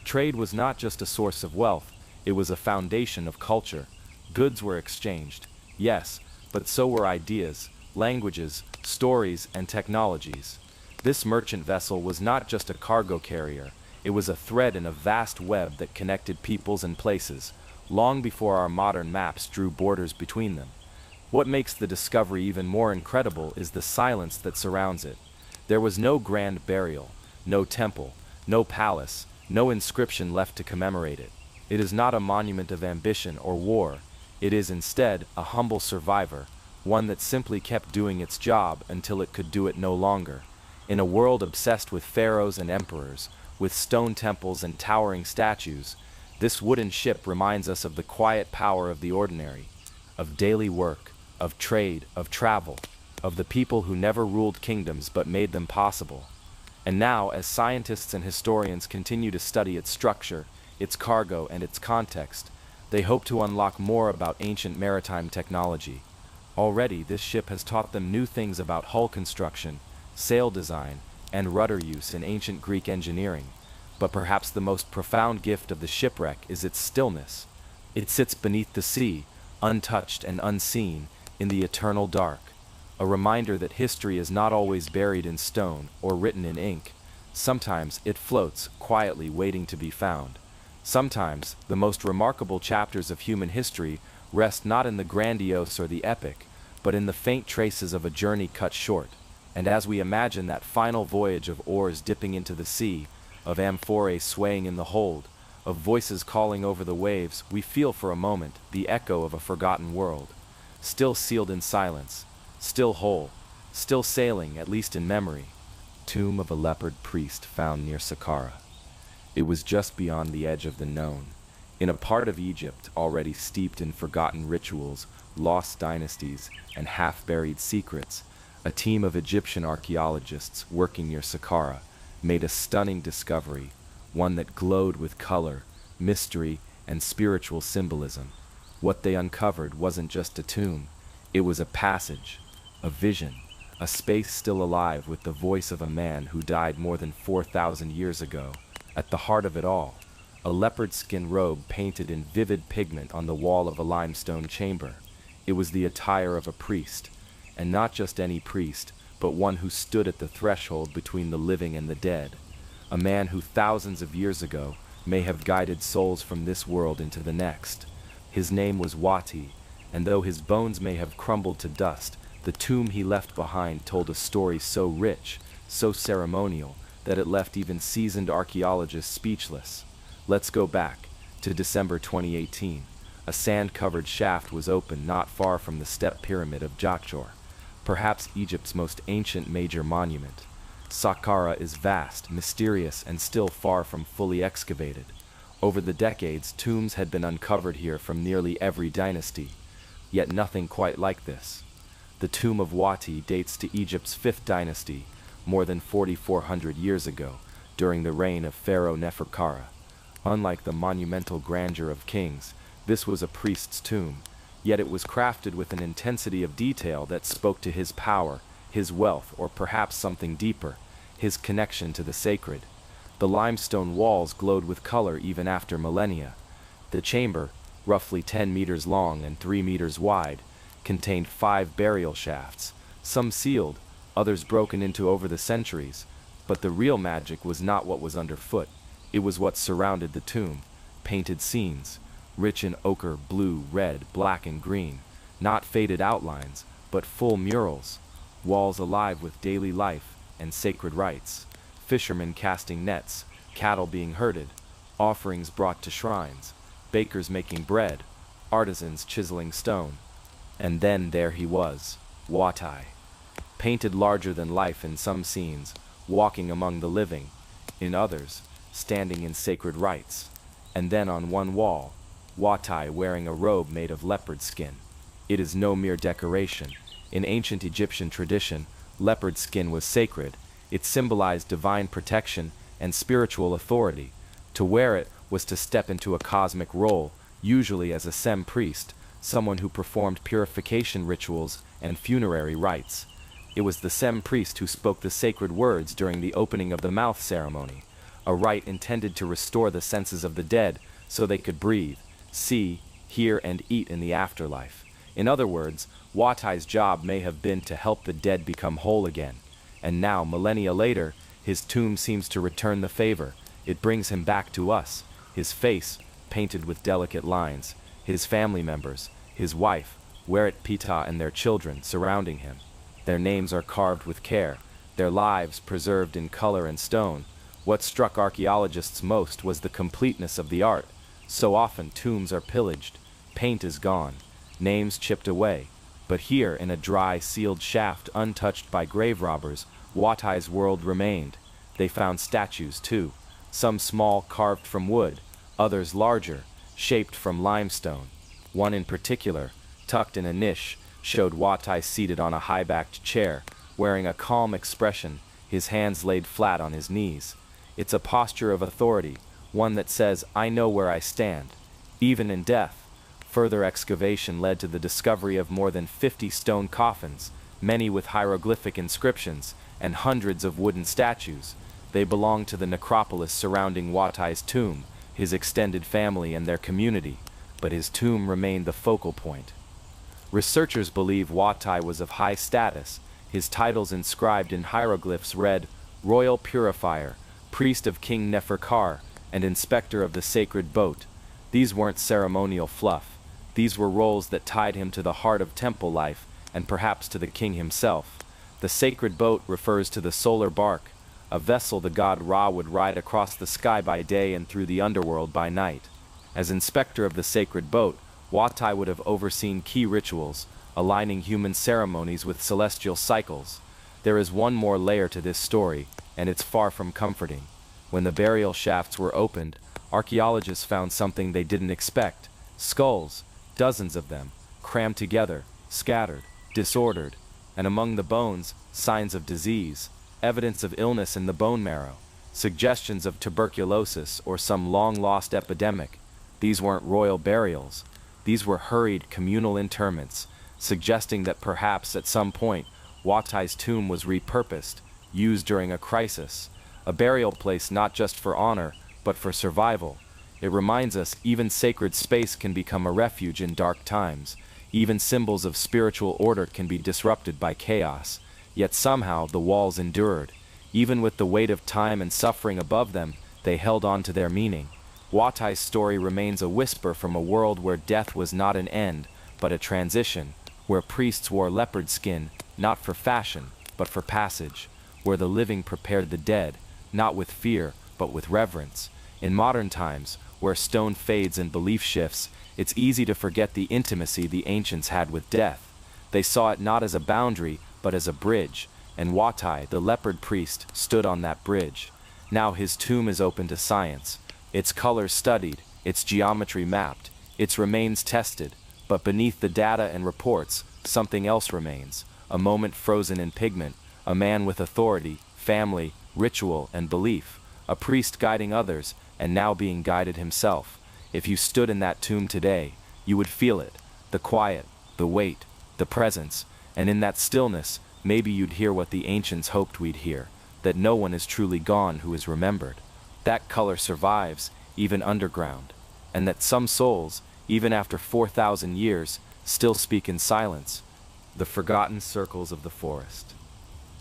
Trade was not just a source of wealth, it was a foundation of culture. Goods were exchanged, yes, but so were ideas, languages, stories, and technologies. This merchant vessel was not just a cargo carrier, it was a thread in a vast web that connected peoples and places, long before our modern maps drew borders between them. What makes the discovery even more incredible is the silence that surrounds it. There was no grand burial, no temple, no palace, no inscription left to commemorate it. It is not a monument of ambition or war. It is instead a humble survivor, one that simply kept doing its job until it could do it no longer. In a world obsessed with pharaohs and emperors, with stone temples and towering statues, this wooden ship reminds us of the quiet power of the ordinary, of daily work, of trade, of travel, of the people who never ruled kingdoms but made them possible. And now, as scientists and historians continue to study its structure, its cargo, and its context, they hope to unlock more about ancient maritime technology. Already, this ship has taught them new things about hull construction, sail design, and rudder use in ancient Greek engineering. But perhaps the most profound gift of the shipwreck is its stillness. It sits beneath the sea, untouched and unseen, in the eternal dark. A reminder that history is not always buried in stone or written in ink. Sometimes it floats, quietly waiting to be found. Sometimes the most remarkable chapters of human history rest not in the grandiose or the epic, but in the faint traces of a journey cut short. And as we imagine that final voyage of oars dipping into the sea, of amphorae swaying in the hold, of voices calling over the waves, we feel for a moment the echo of a forgotten world, still sealed in silence, still whole, still sailing, at least in memory. Tomb of a leopard priest found near Saqqara. It was just beyond the edge of the known, in a part of Egypt already steeped in forgotten rituals, lost dynasties, and half-buried secrets. A team of Egyptian archaeologists working near Saqqara made a stunning discovery, one that glowed with color, mystery, and spiritual symbolism. What they uncovered wasn't just a tomb, it was a passage, a vision, a space still alive with the voice of a man who died more than 4,000 years ago. At the heart of it all, a leopard skin robe painted in vivid pigment on the wall of a limestone chamber. It was the attire of a priest, and not just any priest, but one who stood at the threshold between the living and the dead. A man who thousands of years ago may have guided souls from this world into the next. His name was Wati, and though his bones may have crumbled to dust, the tomb he left behind told a story so rich, so ceremonial, that it left even seasoned archaeologists speechless. Let's go back to December 2018. A sand-covered shaft was opened not far from the step pyramid of Djaqor, perhaps Egypt's most ancient major monument. Saqqara is vast, mysterious, and still far from fully excavated. Over the decades, tombs had been uncovered here from nearly every dynasty, yet nothing quite like this. The tomb of Wati dates to Egypt's 5th dynasty, more than 4,400 years ago, during the reign of Pharaoh Neferkara. Unlike the monumental grandeur of kings, this was a priest's tomb, yet it was crafted with an intensity of detail that spoke to his power, his wealth, or perhaps something deeper, his connection to the sacred. The limestone walls glowed with color even after millennia. The chamber, roughly 10 meters long and 3 meters wide, contained 5 burial shafts, some sealed, others broken into over the centuries. But the real magic was not what was underfoot, it was what surrounded the tomb. Painted scenes, rich in ochre, blue, red, black, and green, not faded outlines, but full murals, walls alive with daily life and sacred rites, fishermen casting nets, cattle being herded, offerings brought to shrines, bakers making bread, artisans chiseling stone. And then there he was, Wati, painted larger than life in some scenes, walking among the living, in others, standing in sacred rites. And then on one wall, Wati wearing a robe made of leopard skin. It is no mere decoration. In ancient Egyptian tradition, leopard skin was sacred. It symbolized divine protection and spiritual authority. To wear it was to step into a cosmic role, usually as a Sem priest, someone who performed purification rituals and funerary rites. It was the Sem priest who spoke the sacred words during the opening of the mouth ceremony, a rite intended to restore the senses of the dead so they could breathe, see, hear, and eat in the afterlife. In other words, Wati's job may have been to help the dead become whole again. And now, millennia later, his tomb seems to return the favor. It brings him back to us, his face painted with delicate lines, his family members, his wife, Weret Pita, and their children surrounding him. Their names are carved with care, their lives preserved in color and stone. What struck archaeologists most was the completeness of the art. So often tombs are pillaged, paint is gone, names chipped away. But here, in a dry, sealed shaft untouched by grave robbers, Wati's world remained. They found statues too, some small, carved from wood, others larger, shaped from limestone. One in particular, tucked in a niche, showed Wati seated on a high-backed chair, wearing a calm expression, his hands laid flat on his knees. It's a posture of authority, one that says, "I know where I stand." Even in death, further excavation led to the discovery of more than 50 stone coffins, many with hieroglyphic inscriptions, and hundreds of wooden statues. They belonged to the necropolis surrounding Wati's tomb, his extended family and their community, but his tomb remained the focal point. Researchers believe Wati was of high status. His titles inscribed in hieroglyphs read, Royal Purifier, Priest of King Neferkar, and Inspector of the Sacred Boat. These weren't ceremonial fluff. These were roles that tied him to the heart of temple life, and perhaps to the king himself. The sacred boat refers to the solar bark, a vessel the god Ra would ride across the sky by day and through the underworld by night. As inspector of the sacred boat, Wati would have overseen key rituals, aligning human ceremonies with celestial cycles. There is one more layer to this story, and it's far from comforting. When the burial shafts were opened, archaeologists found something they didn't expect: skulls, dozens of them, crammed together, scattered, disordered, and among the bones, signs of disease, evidence of illness in the bone marrow, suggestions of tuberculosis or some long-lost epidemic. These weren't royal burials. These were hurried communal interments, suggesting that perhaps at some point, Watai's tomb was repurposed, used during a crisis, a burial place not just for honor, but for survival. It reminds us even sacred space can become a refuge in dark times. Even symbols of spiritual order can be disrupted by chaos. Yet somehow the walls endured. Even with the weight of time and suffering above them, they held on to their meaning. Watai's story remains a whisper from a world where death was not an end, but a transition, where priests wore leopard skin, not for fashion, but for passage, where the living prepared the dead, not with fear, but with reverence. In modern times, where stone fades and belief shifts, it's easy to forget the intimacy the ancients had with death. They saw it not as a boundary, but as a bridge, and Watai, the leopard priest, stood on that bridge. Now his tomb is open to science, its colors studied, its geometry mapped, its remains tested, but beneath the data and reports, something else remains, a moment frozen in pigment, a man with authority, family, ritual, and belief, a priest guiding others, and now being guided himself. If you stood in that tomb today, you would feel it, the quiet, the weight, the presence, and in that stillness, maybe you'd hear what the ancients hoped we'd hear, that no one is truly gone who is remembered. That color survives, even underground, and that some souls, even after 4,000 years, still speak in silence. The forgotten circles of the forest.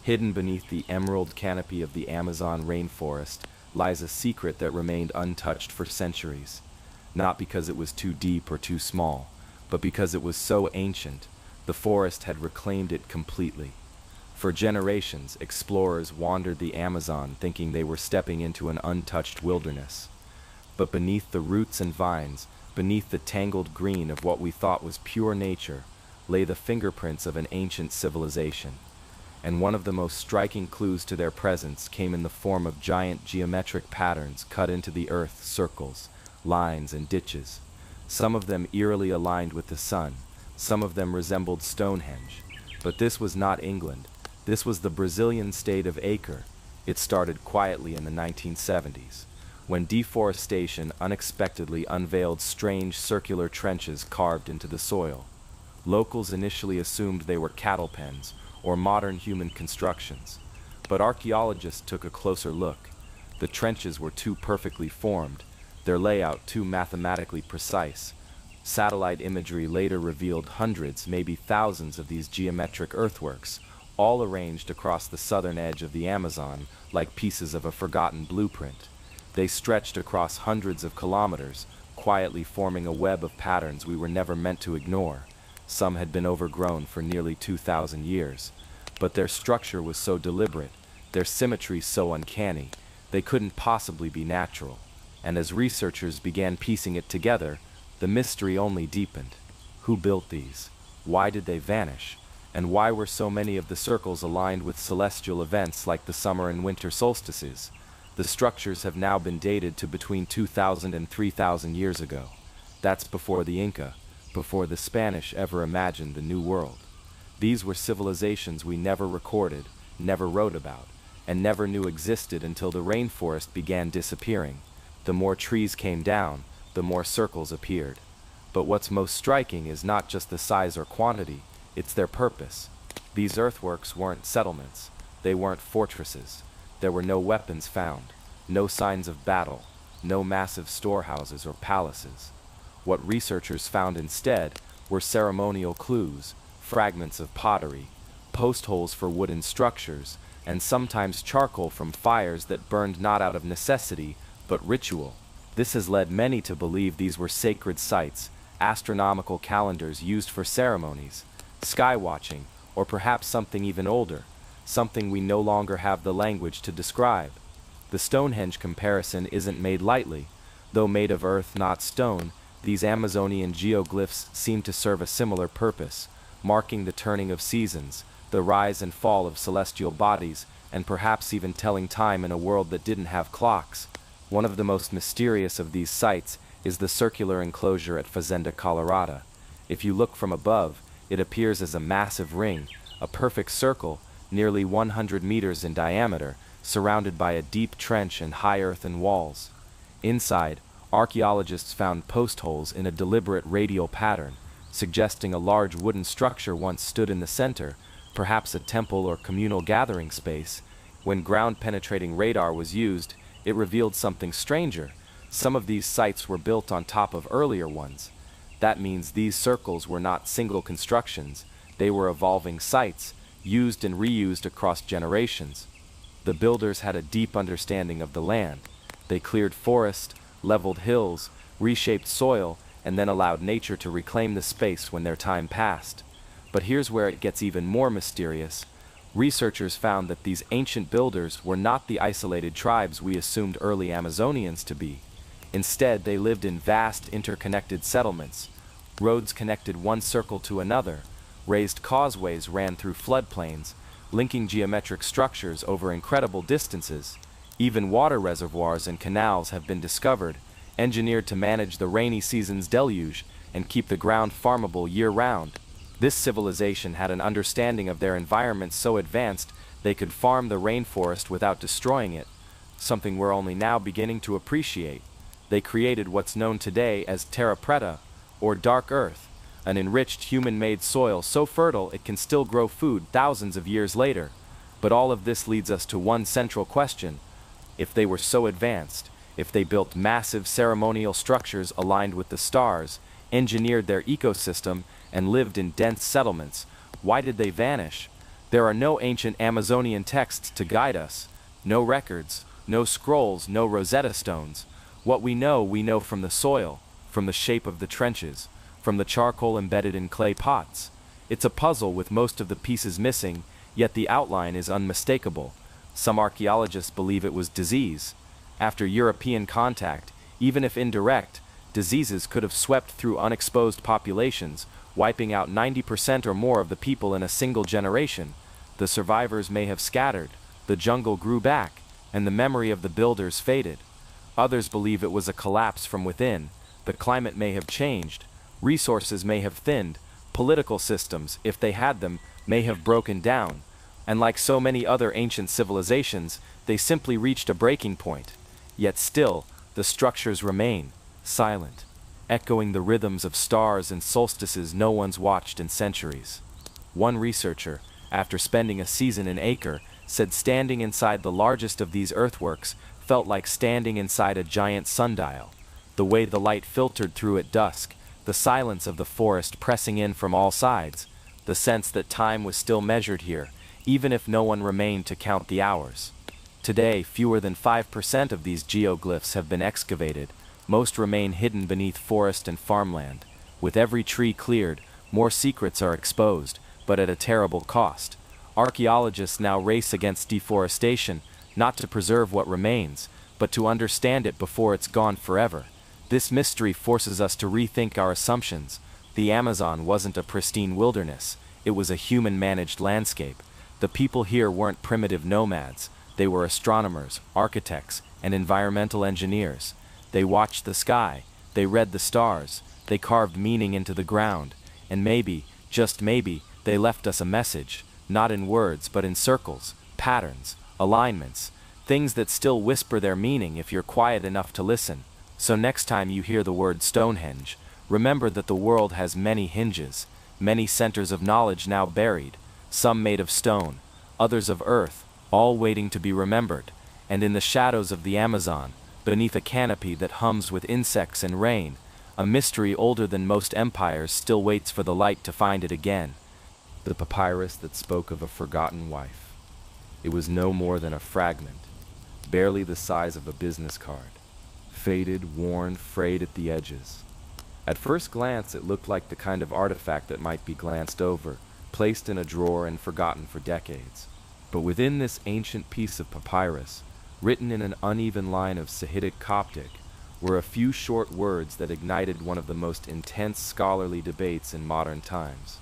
Hidden beneath the emerald canopy of the Amazon rainforest lies a secret that remained untouched for centuries, not because it was too deep or too small, but because it was so ancient, the forest had reclaimed it completely. For generations, explorers wandered the Amazon thinking they were stepping into an untouched wilderness. But beneath the roots and vines, beneath the tangled green of what we thought was pure nature, lay the fingerprints of an ancient civilization. And one of the most striking clues to their presence came in the form of giant geometric patterns cut into the earth: circles, lines, and ditches. Some of them eerily aligned with the sun, some of them resembled Stonehenge. But this was not England. This was the Brazilian state of Acre. It started quietly in the 1970s, when deforestation unexpectedly unveiled strange circular trenches carved into the soil. Locals initially assumed they were cattle pens or modern human constructions, but archaeologists took a closer look. The trenches were too perfectly formed, their layout too mathematically precise. Satellite imagery later revealed hundreds, maybe thousands of these geometric earthworks, all arranged across the southern edge of the Amazon like pieces of a forgotten blueprint. They stretched across hundreds of kilometers, quietly forming a web of patterns we were never meant to ignore. Some had been overgrown for nearly 2,000 years, but their structure was so deliberate, their symmetry so uncanny, they couldn't possibly be natural. And as researchers began piecing it together, the mystery only deepened. Who built these? Why did they vanish? And why were so many of the circles aligned with celestial events like the summer and winter solstices? The structures have now been dated to between 2,000 and 3,000 years ago. That's before the Inca, before the Spanish ever imagined the New World. These were civilizations we never recorded, never wrote about, and never knew existed until the rainforest began disappearing. The more trees came down, the more circles appeared. But what's most striking is not just the size or quantity, it's their purpose. These earthworks weren't settlements, they weren't fortresses. There were no weapons found, no signs of battle, no massive storehouses or palaces. What researchers found instead were ceremonial clues, fragments of pottery, post holes for wooden structures, and sometimes charcoal from fires that burned not out of necessity, but ritual. This has led many to believe these were sacred sites, astronomical calendars used for ceremonies, sky watching, or perhaps something even older, something we no longer have the language to describe. The Stonehenge comparison isn't made lightly. Though made of earth, not stone, these Amazonian geoglyphs seem to serve a similar purpose, marking the turning of seasons, the rise and fall of celestial bodies, and perhaps even telling time in a world that didn't have clocks. One of the most mysterious of these sites is the circular enclosure at Fazenda Colorado. If you look from above, it appears as a massive ring, a perfect circle, nearly 100 meters in diameter, surrounded by a deep trench and high earthen walls. Inside, archaeologists found post holes in a deliberate radial pattern, suggesting a large wooden structure once stood in the center, perhaps a temple or communal gathering space. When ground-penetrating radar was used, it revealed something stranger. Some of these sites were built on top of earlier ones. That means these circles were not single constructions, they were evolving sites, used and reused across generations. The builders had a deep understanding of the land. They cleared forest, leveled hills, reshaped soil, and then allowed nature to reclaim the space when their time passed. But here's where it gets even more mysterious. Researchers found that these ancient builders were not the isolated tribes we assumed early Amazonians to be. Instead, they lived in vast interconnected settlements. Roads connected one circle to another. Raised causeways ran through floodplains, linking geometric structures over incredible distances. Even water reservoirs and canals have been discovered, engineered to manage the rainy season's deluge and keep the ground farmable year-round. This civilization had an understanding of their environment so advanced they could farm the rainforest without destroying it, something we're only now beginning to appreciate. They created what's known today as terra preta, or dark earth, an enriched human-made soil so fertile it can still grow food thousands of years later. But all of this leads us to one central question. If they were so advanced, if they built massive ceremonial structures aligned with the stars, engineered their ecosystem, and lived in dense settlements, why did they vanish? There are no ancient Amazonian texts to guide us, no records, no scrolls, no Rosetta Stones. What we know from the soil, from the shape of the trenches, from the charcoal embedded in clay pots. It's a puzzle with most of the pieces missing, yet the outline is unmistakable. Some archaeologists believe it was disease. After European contact, even if indirect, diseases could have swept through unexposed populations, wiping out 90% or more of the people in a single generation. The survivors may have scattered, the jungle grew back, and the memory of the builders faded. Others believe it was a collapse from within. The climate may have changed, resources may have thinned, political systems, if they had them, may have broken down, and like so many other ancient civilizations, they simply reached a breaking point. Yet still, the structures remain, silent, echoing the rhythms of stars and solstices no one's watched in centuries. One researcher, after spending a season in Acre, said standing inside the largest of these earthworks felt like standing inside a giant sundial. The way the light filtered through at dusk, the silence of the forest pressing in from all sides, the sense that time was still measured here, even if no one remained to count the hours. Today, fewer than 5% of these geoglyphs have been excavated. Most remain hidden beneath forest and farmland. With every tree cleared, more secrets are exposed, but at a terrible cost. Archaeologists now race against deforestation, not to preserve what remains, but to understand it before it's gone forever. This mystery forces us to rethink our assumptions. The Amazon wasn't a pristine wilderness, it was a human-managed landscape. The people here weren't primitive nomads, they were astronomers, architects, and environmental engineers. They watched the sky, they read the stars, they carved meaning into the ground, and maybe, just maybe, they left us a message, not in words but in circles, patterns, alignments, things that still whisper their meaning if you're quiet enough to listen. So next time you hear the word Stonehenge, remember that the world has many hinges, many centers of knowledge now buried, some made of stone, others of earth, all waiting to be remembered. And in the shadows of the Amazon, beneath a canopy that hums with insects and rain, a mystery older than most empires still waits for the light to find it again. The papyrus that spoke of a forgotten wife. It was no more than a fragment, barely the size of a business card. Faded, worn, frayed at the edges. At first glance, it looked like the kind of artifact that might be glanced over, placed in a drawer and forgotten for decades. But within this ancient piece of papyrus, written in an uneven line of Sahidic Coptic, were a few short words that ignited one of the most intense scholarly debates in modern times.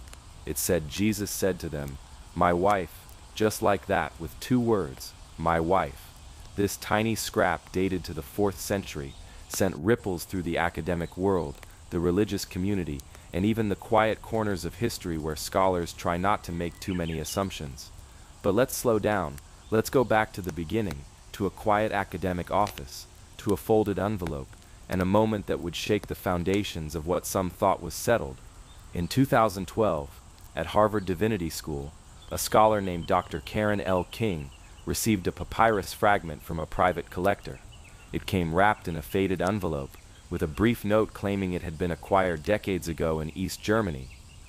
It said, Jesus said to them, "My wife," just like that, with 2 words, "my wife." This tiny scrap, dated to the 4th century, sent ripples through the academic world, the religious community, and even the quiet corners of history where scholars try not to make too many assumptions. But let's slow down. Let's go back to the beginning, to a quiet academic office, to a folded envelope, and a moment that would shake the foundations of what some thought was settled. In 2012, at Harvard Divinity School, a scholar named Dr. Karen L. King received a papyrus fragment from a private collector. It came wrapped in a faded envelope, with a brief note claiming it had been acquired decades ago in East Germany.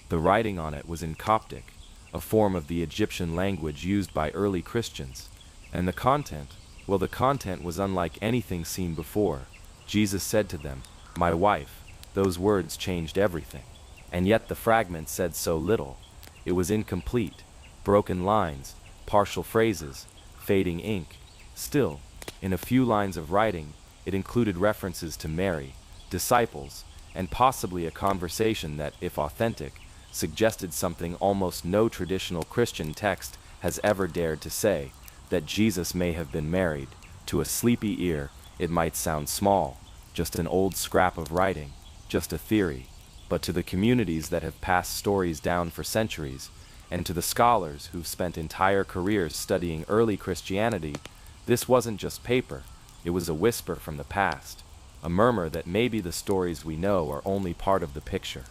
The writing on it was in Coptic, a form of the Egyptian language used by early Christians. And the content? Well, the content was unlike anything seen before. Jesus said to them, "My wife." Those words changed everything. And yet the fragment said so little. It was incomplete, broken lines, partial phrases, fading ink. Still, in a few lines of writing, it included references to Mary, disciples, and possibly a conversation that, if authentic, suggested something almost no traditional Christian text has ever dared to say, that Jesus may have been married. To a sleepy ear, it might sound small, just an old scrap of writing, just a theory. But to the communities that have passed stories down for centuries, and to the scholars who've spent entire careers studying early Christianity, this wasn't just paper. It was a whisper from the past, a murmur that maybe the stories we know are only part of the picture.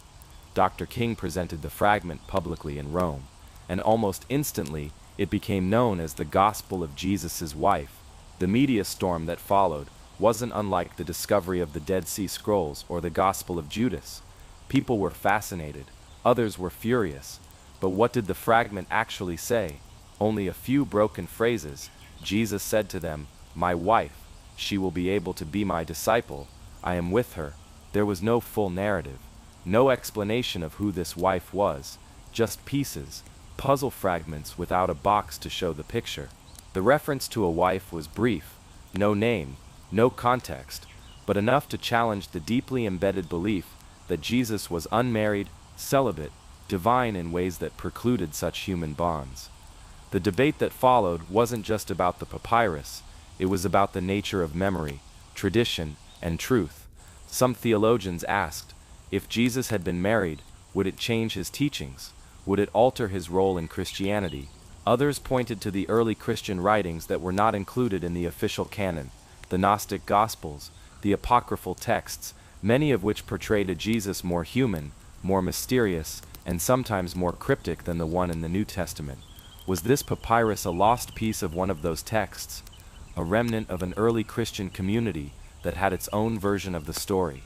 Dr. King presented the fragment publicly in Rome, and almost instantly it became known as the Gospel of Jesus' wife. The media storm that followed wasn't unlike the discovery of the Dead Sea Scrolls or the Gospel of Judas. People were fascinated, others were furious. But what did the fragment actually say? Only a few broken phrases. Jesus said to them, "My wife, she will be able to be my disciple. I am with her." There was no full narrative, no explanation of who this wife was, just pieces, puzzle fragments without a box to show the picture. The reference to a wife was brief, no name, no context, but enough to challenge the deeply embedded belief that Jesus was unmarried, celibate, divine in ways that precluded such human bonds. The debate that followed wasn't just about the papyrus, it was about the nature of memory, tradition, and truth. Some theologians asked, if Jesus had been married, would it change his teachings? Would it alter his role in Christianity? Others pointed to the early Christian writings that were not included in the official canon, the Gnostic Gospels, the apocryphal texts, many of which portrayed a Jesus more human, more mysterious, and sometimes more cryptic than the one in the New Testament. Was this papyrus a lost piece of one of those texts, a remnant of an early Christian community that had its own version of the story?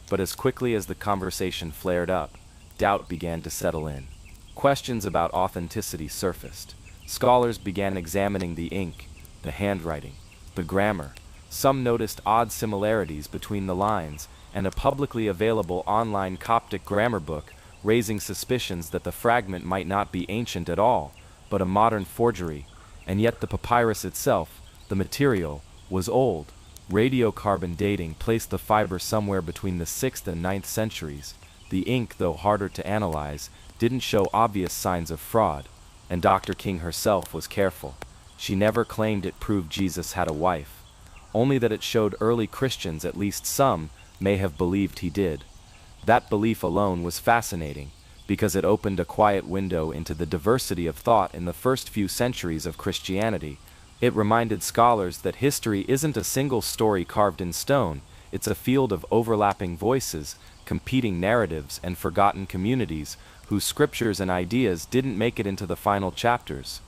But as quickly as the conversation flared up, doubt began to settle in. Questions about authenticity surfaced. Scholars began examining the ink, the handwriting, the grammar. Some noticed odd similarities between the lines, and a publicly available online Coptic grammar book raising suspicions that the fragment might not be ancient at all, but a modern forgery. And yet the papyrus itself, the material, was old. Radiocarbon dating placed the fiber somewhere between the 6th and 9th centuries. The ink, though harder to analyze, didn't show obvious signs of fraud, and Dr. King herself was careful. She never claimed it proved Jesus had a wife, only that it showed early Christians, at least some, may have believed he did. That belief alone was fascinating, because it opened a quiet window into the diversity of thought in the first few centuries of Christianity. It reminded scholars that history isn't a single story carved in stone, it's a field of overlapping voices, competing narratives, and forgotten communities whose scriptures and ideas didn't make it into the final chapters.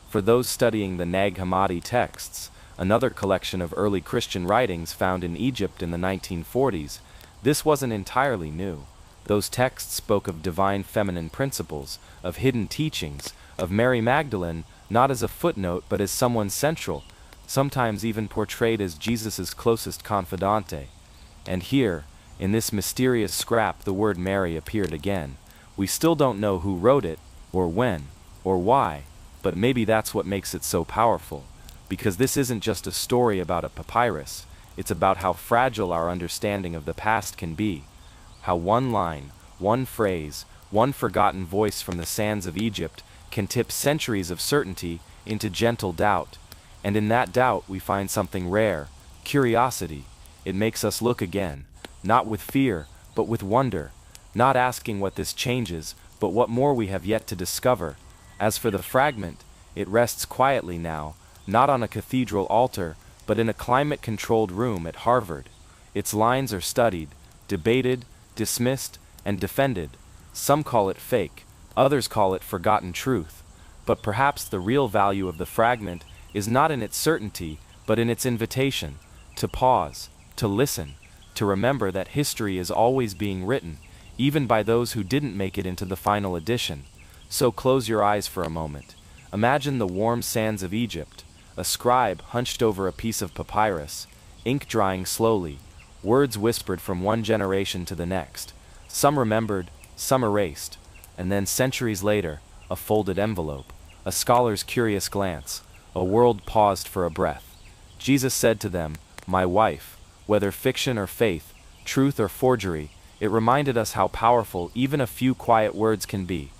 For those studying the Nag Hammadi texts, another collection of early Christian writings found in Egypt in the 1940s, this wasn't entirely new. Those texts spoke of divine feminine principles, of hidden teachings, of Mary Magdalene, not as a footnote but as someone central, sometimes even portrayed as Jesus's closest confidante. And here, in this mysterious scrap, the word Mary appeared again. We still don't know who wrote it, or when, or why, but maybe that's what makes it so powerful. Because this isn't just a story about a papyrus, it's about how fragile our understanding of the past can be. How one line, one phrase, One forgotten voice from the sands of Egypt can tip centuries of certainty into gentle doubt, and in that doubt we find something rare, curiosity. It makes us look again, not with fear, but with wonder, not asking what this changes, but what more we have yet to discover. As for the fragment, it rests quietly now, not on a cathedral altar, but in a climate-controlled room at Harvard. Its lines are studied, debated, dismissed, and defended. Some call it fake, others call it forgotten truth. But perhaps the real value of the fragment is not in its certainty, but in its invitation to pause, to listen, to remember that history is always being written, even by those who didn't make it into the final edition. So close your eyes for a moment. Imagine the warm sands of Egypt, a scribe hunched over a piece of papyrus, ink drying slowly, words whispered from one generation to the next, some remembered, some erased, and then centuries later, a folded envelope, a scholar's curious glance, a world paused for a breath. Jesus said to them, "My wife," whether fiction or faith, truth or forgery, it reminded us how powerful even a few quiet words can be.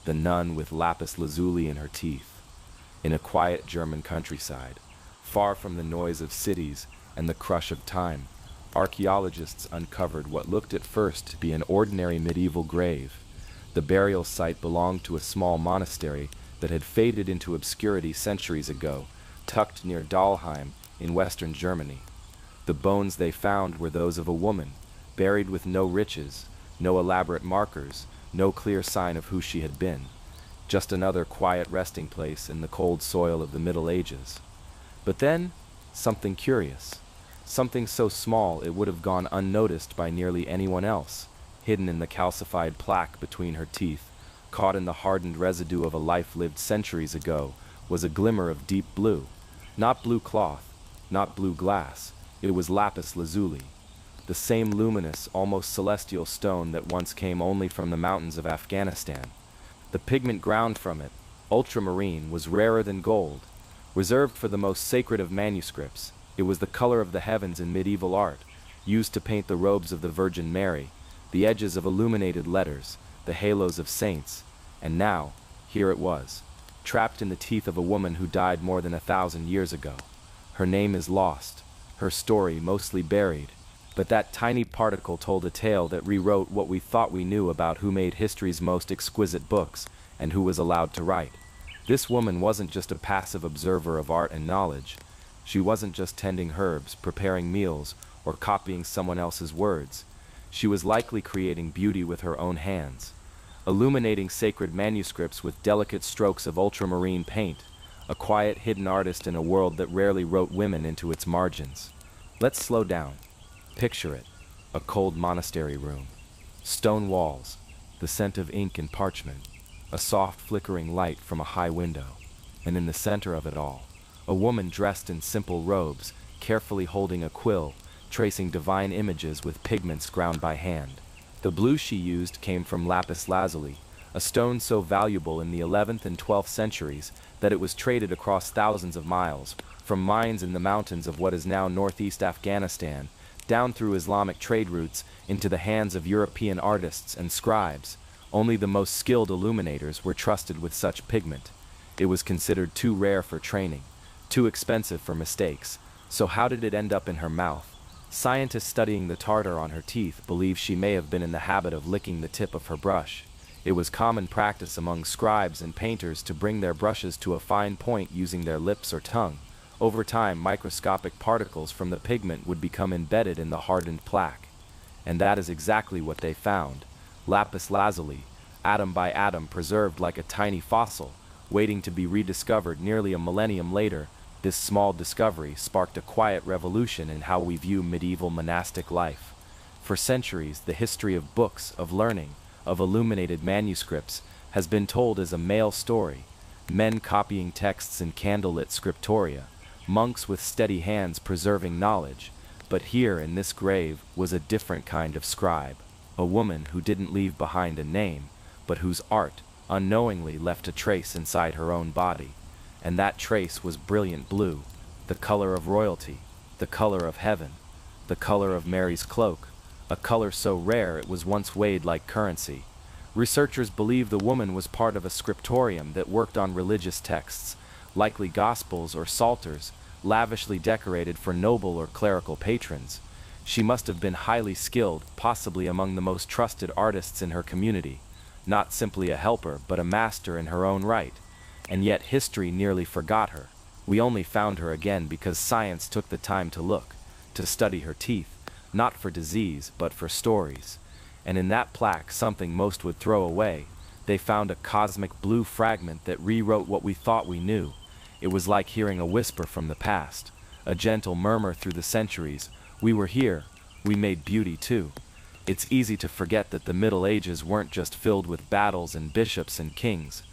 The nun with lapis lazuli in her teeth. In a quiet German countryside, far from the noise of cities and the crush of time, archaeologists uncovered what looked at first to be an ordinary medieval grave. The burial site belonged to a small monastery that had faded into obscurity centuries ago, tucked near Dahlheim in western Germany. The bones they found were those of a woman, buried with no riches, no elaborate markers, no clear sign of who she had been. Just another quiet resting place in the cold soil of the Middle Ages. But then, something curious. Something so small it would have gone unnoticed by nearly anyone else, hidden in the calcified plaque between her teeth, caught in the hardened residue of a life lived centuries ago, was a glimmer of deep blue. Not blue cloth, not blue glass, it was lapis lazuli. The same luminous, almost celestial stone that once came only from the mountains of Afghanistan. The pigment ground from it, ultramarine, was rarer than gold. Reserved for the most sacred of manuscripts, it was the color of the heavens in medieval art, used to paint the robes of the Virgin Mary, the edges of illuminated letters, the halos of saints. And now, here it was, trapped in the teeth of a woman who died more than 1,000 years ago. Her name is lost, her story mostly buried, but that tiny particle told a tale that rewrote what we thought we knew about who made history's most exquisite books and who was allowed to write. This woman wasn't just a passive observer of art and knowledge. She wasn't just tending herbs, preparing meals, or copying someone else's words. She was likely creating beauty with her own hands, illuminating sacred manuscripts with delicate strokes of ultramarine paint, a quiet hidden artist in a world that rarely wrote women into its margins. Let's slow down. Picture it, a cold monastery room, stone walls, the scent of ink and parchment, a soft flickering light from a high window, and in the center of it all, a woman dressed in simple robes, carefully holding a quill, tracing divine images with pigments ground by hand. The blue she used came from lapis lazuli, a stone so valuable in the 11th and 12th centuries that it was traded across thousands of miles, from mines in the mountains of what is now northeast Afghanistan, down through Islamic trade routes into the hands of European artists and scribes. Only the most skilled illuminators were trusted with such pigment. It was considered too rare for training, too expensive for mistakes. So how did it end up in her mouth? Scientists studying the tartar on her teeth believe she may have been in the habit of licking the tip of her brush. It was common practice among scribes and painters to bring their brushes to a fine point using their lips or tongue. Over time, microscopic particles from the pigment would become embedded in the hardened plaque. And that is exactly what they found. Lapis lazuli, atom by atom preserved like a tiny fossil, waiting to be rediscovered nearly a millennium later. This small discovery sparked a quiet revolution in how we view medieval monastic life. For centuries, the history of books, of learning, of illuminated manuscripts has been told as a male story. Men copying texts in candlelit scriptoria, monks with steady hands preserving knowledge. But here in this grave was a different kind of scribe, a woman who didn't leave behind a name, but whose art unknowingly left a trace inside her own body. And that trace was brilliant blue, the color of royalty, the color of heaven, the color of Mary's cloak, a color so rare it was once weighed like currency. Researchers believe the woman was part of a scriptorium that worked on religious texts, likely Gospels or Psalters, lavishly decorated for noble or clerical patrons. She must have been highly skilled, possibly among the most trusted artists in her community, not simply a helper but a master in her own right. And yet history nearly forgot her. We only found her again because science took the time to look, to study her teeth, not for disease but for stories. And in that plaque, something most would throw away, they found a cosmic blue fragment that rewrote what we thought we knew. It was like hearing a whisper from the past, a gentle murmur through the centuries. We were here, we made beauty too. It's easy to forget that the Middle Ages weren't just filled with battles and bishops and kings.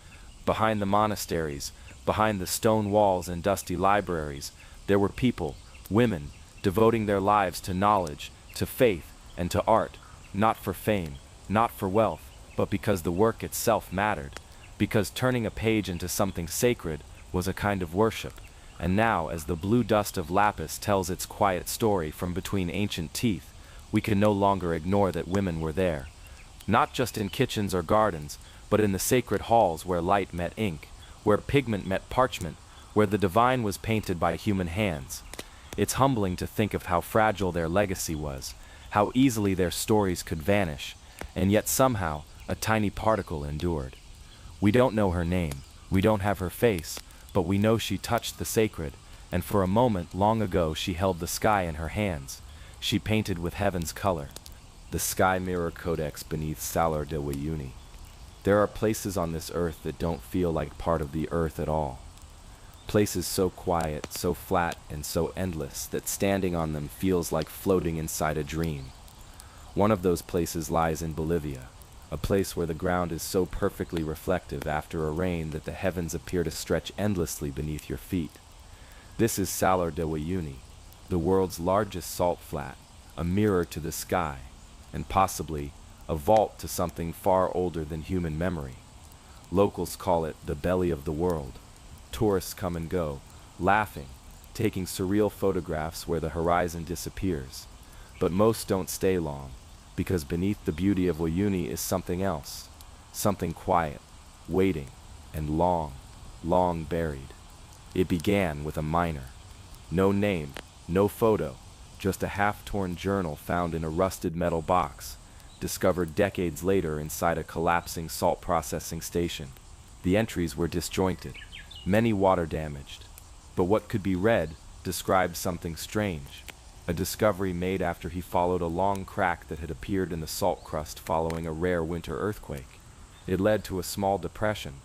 Behind the monasteries, behind the stone walls and dusty libraries, there were people, women, devoting their lives to knowledge, to faith, and to art, not for fame, not for wealth, but because the work itself mattered, because turning a page into something sacred was a kind of worship. And now, as the blue dust of lapis tells its quiet story from between ancient teeth, we can no longer ignore that women were there. Not just in kitchens or gardens, but in the sacred halls where light met ink, where pigment met parchment, where the divine was painted by human hands. It's humbling to think of how fragile their legacy was, how easily their stories could vanish, and yet somehow a tiny particle endured. We don't know her name, we don't have her face, but we know she touched the sacred, and for a moment long ago she held the sky in her hands. She painted with heaven's color. The sky mirror codex beneath Salar de Uyuni. There are places on this earth that don't feel like part of the earth at all. Places so quiet, so flat, and so endless that standing on them feels like floating inside a dream. One of those places lies in Bolivia, a place where the ground is so perfectly reflective after a rain that the heavens appear to stretch endlessly beneath your feet. This is Salar de Uyuni, the world's largest salt flat, a mirror to the sky, and possibly a vault to something far older than human memory. Locals call it the belly of the world. Tourists come and go, laughing, taking surreal photographs where the horizon disappears. But most don't stay long, because beneath the beauty of Uyuni is something else, something quiet, waiting, and long, long buried. It began with a miner. No name, no photo, just a half-torn journal found in a rusted metal box, discovered decades later inside a collapsing salt processing station. The entries were disjointed, many water damaged, but what could be read described something strange, a discovery made after he followed a long crack that had appeared in the salt crust following a rare winter earthquake. It led to a small depression,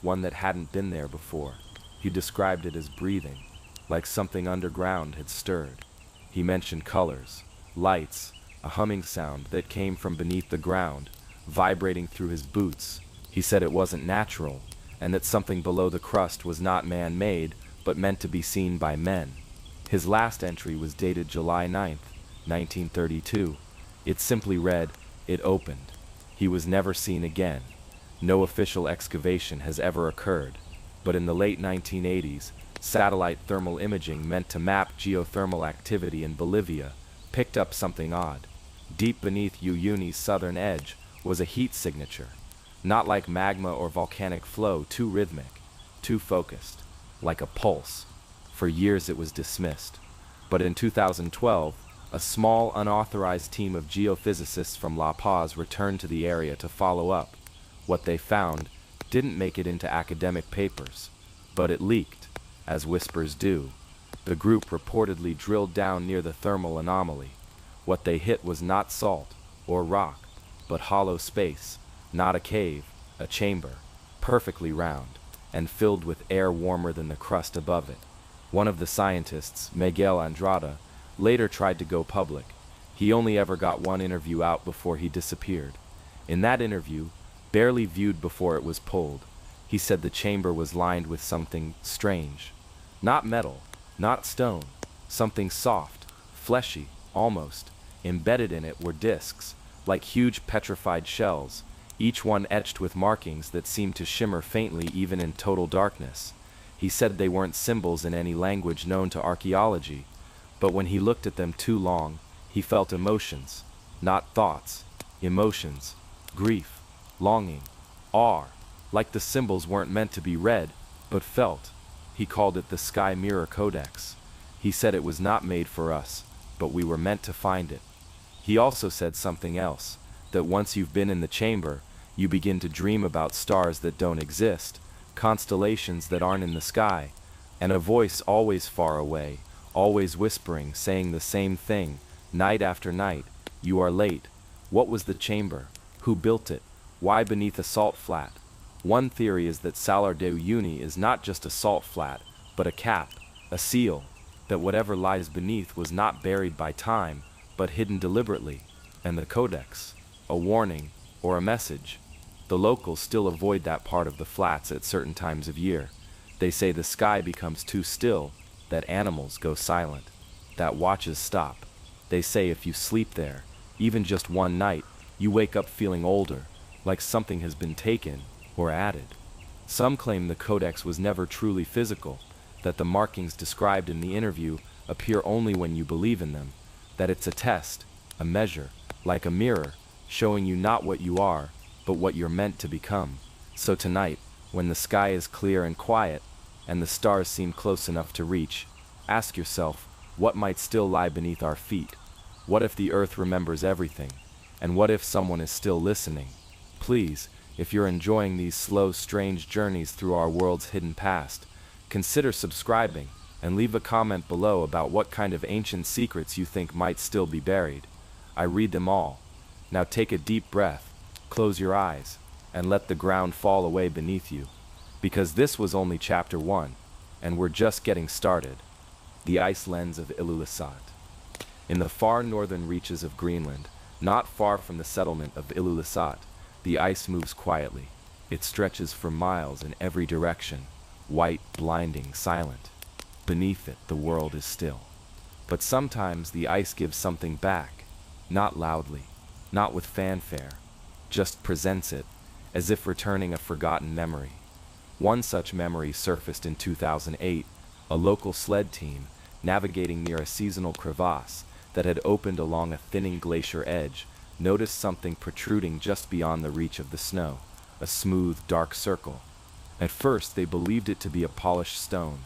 one that hadn't been there before. He described it as breathing, like something underground had stirred. He mentioned colors, lights, a humming sound that came from beneath the ground, vibrating through his boots. He said it wasn't natural, and that something below the crust was not man-made, but meant to be seen by men. His last entry was dated July 9th, 1932. It simply read, "It opened." He was never seen again. No official excavation has ever occurred, but in the late 1980s, satellite thermal imaging meant to map geothermal activity in Bolivia picked up something odd. Deep beneath Uyuni's southern edge was a heat signature, not like magma or volcanic flow, too rhythmic, too focused, like a pulse. For years it was dismissed, but in 2012, a small unauthorized team of geophysicists from La Paz returned to the area to follow up. What they found didn't make it into academic papers, but it leaked, as whispers do. The group reportedly drilled down near the thermal anomaly. What they hit was not salt or rock, but hollow space, not a cave, a chamber, perfectly round, and filled with air warmer than the crust above it. One of the scientists, Miguel Andrada, later tried to go public. He only ever got one interview out before he disappeared. In that interview, barely viewed before it was pulled, he said the chamber was lined with something strange. Not metal, not stone, something soft, fleshy, almost. Embedded in it were discs, like huge petrified shells, each one etched with markings that seemed to shimmer faintly even in total darkness. He said they weren't symbols in any language known to archaeology, but when he looked at them too long, he felt emotions, not thoughts, emotions, grief, longing, awe, like the symbols weren't meant to be read, but felt. He called it the Sky Mirror Codex. He said it was not made for us, but we were meant to find it. He also said something else, that once you've been in the chamber, you begin to dream about stars that don't exist, constellations that aren't in the sky, and a voice always far away, always whispering, saying the same thing, night after night: you are late. What was the chamber? Who built it? Why beneath a salt flat? One theory is that Salar de Uyuni is not just a salt flat, but a cap, a seal, that whatever lies beneath was not buried by time, but hidden deliberately, and the codex, a warning, or a message. The locals still avoid that part of the flats at certain times of year. They say the sky becomes too still, that animals go silent, that watches stop. They say if you sleep there, even just one night, you wake up feeling older, like something has been taken or added. Some claim the codex was never truly physical, that the markings described in the interview appear only when you believe in them, that it's a test, a measure, like a mirror, showing you not what you are, but what you're meant to become. So tonight, when the sky is clear and quiet, and the stars seem close enough to reach, ask yourself, what might still lie beneath our feet? What if the earth remembers everything? And what if someone is still listening? Please, if you're enjoying these slow, strange journeys through our world's hidden past, consider subscribing and leave a comment below about what kind of ancient secrets you think might still be buried. I read them all. Now take a deep breath, close your eyes, and let the ground fall away beneath you. Because this was only chapter 1, and we're just getting started. The ice lens of Ilulissat. In the far northern reaches of Greenland, not far from the settlement of Ilulissat, the ice moves quietly. It stretches for miles in every direction, white, blinding, silent. Beneath it, the world is still. But sometimes the ice gives something back, not loudly, not with fanfare, just presents it, as if returning a forgotten memory. One such memory surfaced in 2008, a local sled team, navigating near a seasonal crevasse that had opened along a thinning glacier edge, noticed something protruding just beyond the reach of the snow, a smooth, dark circle. At first they believed it to be a polished stone,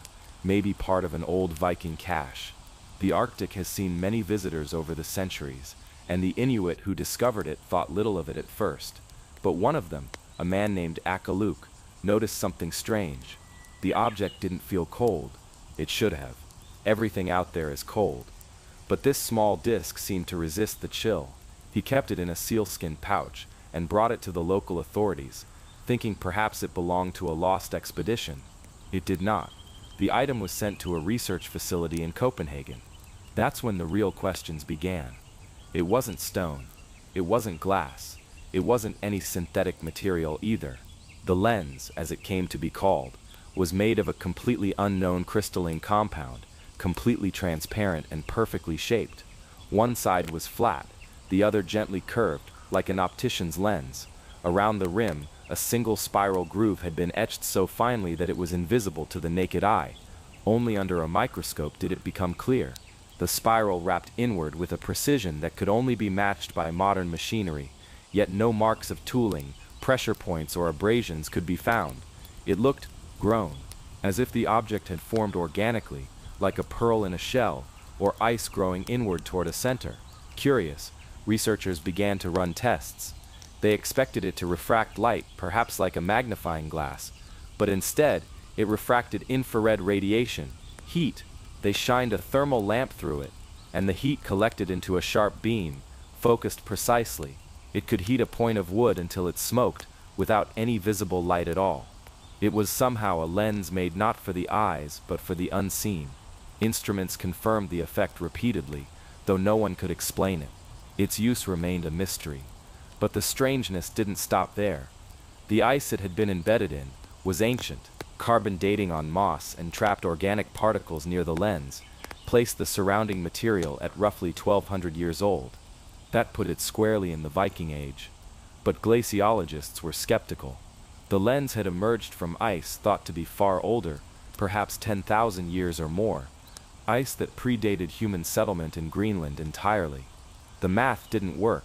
maybe part of an old Viking cache. The Arctic has seen many visitors over the centuries, and the Inuit who discovered it thought little of it at first. But one of them, a man named Akaluk, noticed something strange. The object didn't feel cold. It should have. Everything out there is cold. But this small disc seemed to resist the chill. He kept it in a sealskin pouch and brought it to the local authorities, thinking perhaps it belonged to a lost expedition. It did not. The item was sent to a research facility in Copenhagen. That's when the real questions began. It wasn't stone. It wasn't glass. It wasn't any synthetic material either. The lens, as it came to be called, was made of a completely unknown crystalline compound, completely transparent and perfectly shaped. One side was flat, the other gently curved, like an optician's lens. Around the rim, a single spiral groove had been etched so finely that it was invisible to the naked eye. Only under a microscope did it become clear. The spiral wrapped inward with a precision that could only be matched by modern machinery, yet no marks of tooling, pressure points, or abrasions could be found. It looked grown, as if the object had formed organically, like a pearl in a shell, or ice growing inward toward a center. Curious, researchers began to run tests. They expected it to refract light, perhaps like a magnifying glass, but instead, it refracted infrared radiation, heat. They shined a thermal lamp through it, and the heat collected into a sharp beam, focused precisely. It could heat a point of wood until it smoked, without any visible light at all. It was somehow a lens made not for the eyes, but for the unseen. Instruments confirmed the effect repeatedly, though no one could explain it. Its use remained a mystery. But the strangeness didn't stop there. The ice it had been embedded in was ancient. Carbon dating on moss and trapped organic particles near the lens placed the surrounding material at roughly 1,200 years old. That put it squarely in the Viking Age. But glaciologists were skeptical. The lens had emerged from ice thought to be far older, perhaps 10,000 years or more. Ice that predated human settlement in Greenland entirely. The math didn't work.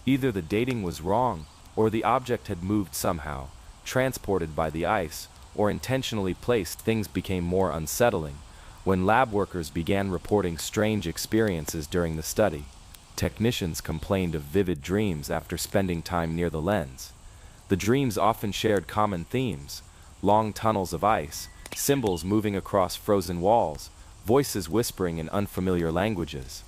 Either the dating was wrong, or the object had moved somehow, transported by the ice, or intentionally placed. Things became more unsettling when lab workers began reporting strange experiences during the study. Technicians complained of vivid dreams after spending time near the lens. The dreams often shared common themes: long tunnels of ice, symbols moving across frozen walls, voices whispering in unfamiliar languages.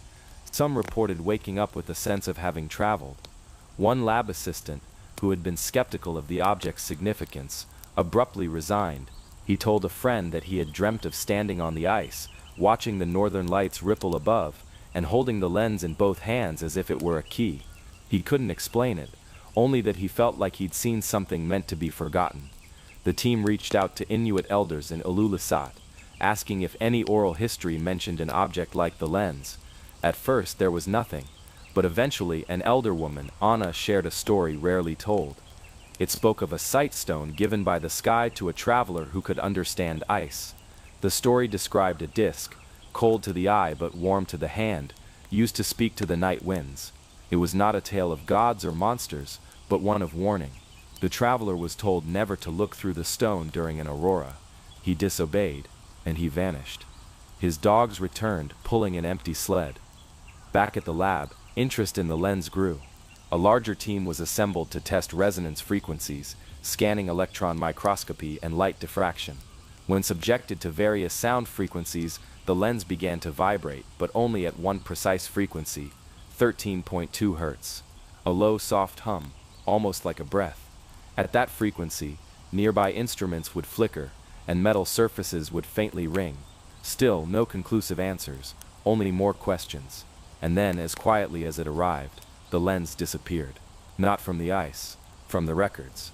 Some reported waking up with a sense of having traveled. One lab assistant, who had been skeptical of the object's significance, abruptly resigned. He told a friend that he had dreamt of standing on the ice, watching the northern lights ripple above, and holding the lens in both hands as if it were a key. He couldn't explain it, only that he felt like he'd seen something meant to be forgotten. The team reached out to Inuit elders in Ilulissat, asking if any oral history mentioned an object like the lens. At first there was nothing, but eventually an elder woman, Anna, shared a story rarely told. It spoke of a sight stone given by the sky to a traveler who could understand ice. The story described a disc, cold to the eye but warm to the hand, used to speak to the night winds. It was not a tale of gods or monsters, but one of warning. The traveler was told never to look through the stone during an aurora. He disobeyed, and he vanished. His dogs returned, pulling an empty sled. Back at the lab, interest in the lens grew. A larger team was assembled to test resonance frequencies, scanning electron microscopy and light diffraction. When subjected to various sound frequencies, the lens began to vibrate, but only at one precise frequency, 13.2 Hz. A low, soft hum, almost like a breath. At that frequency, nearby instruments would flicker, and metal surfaces would faintly ring. Still, no conclusive answers, only more questions. And then, as quietly as it arrived, the lens disappeared. Not from the ice, from the records.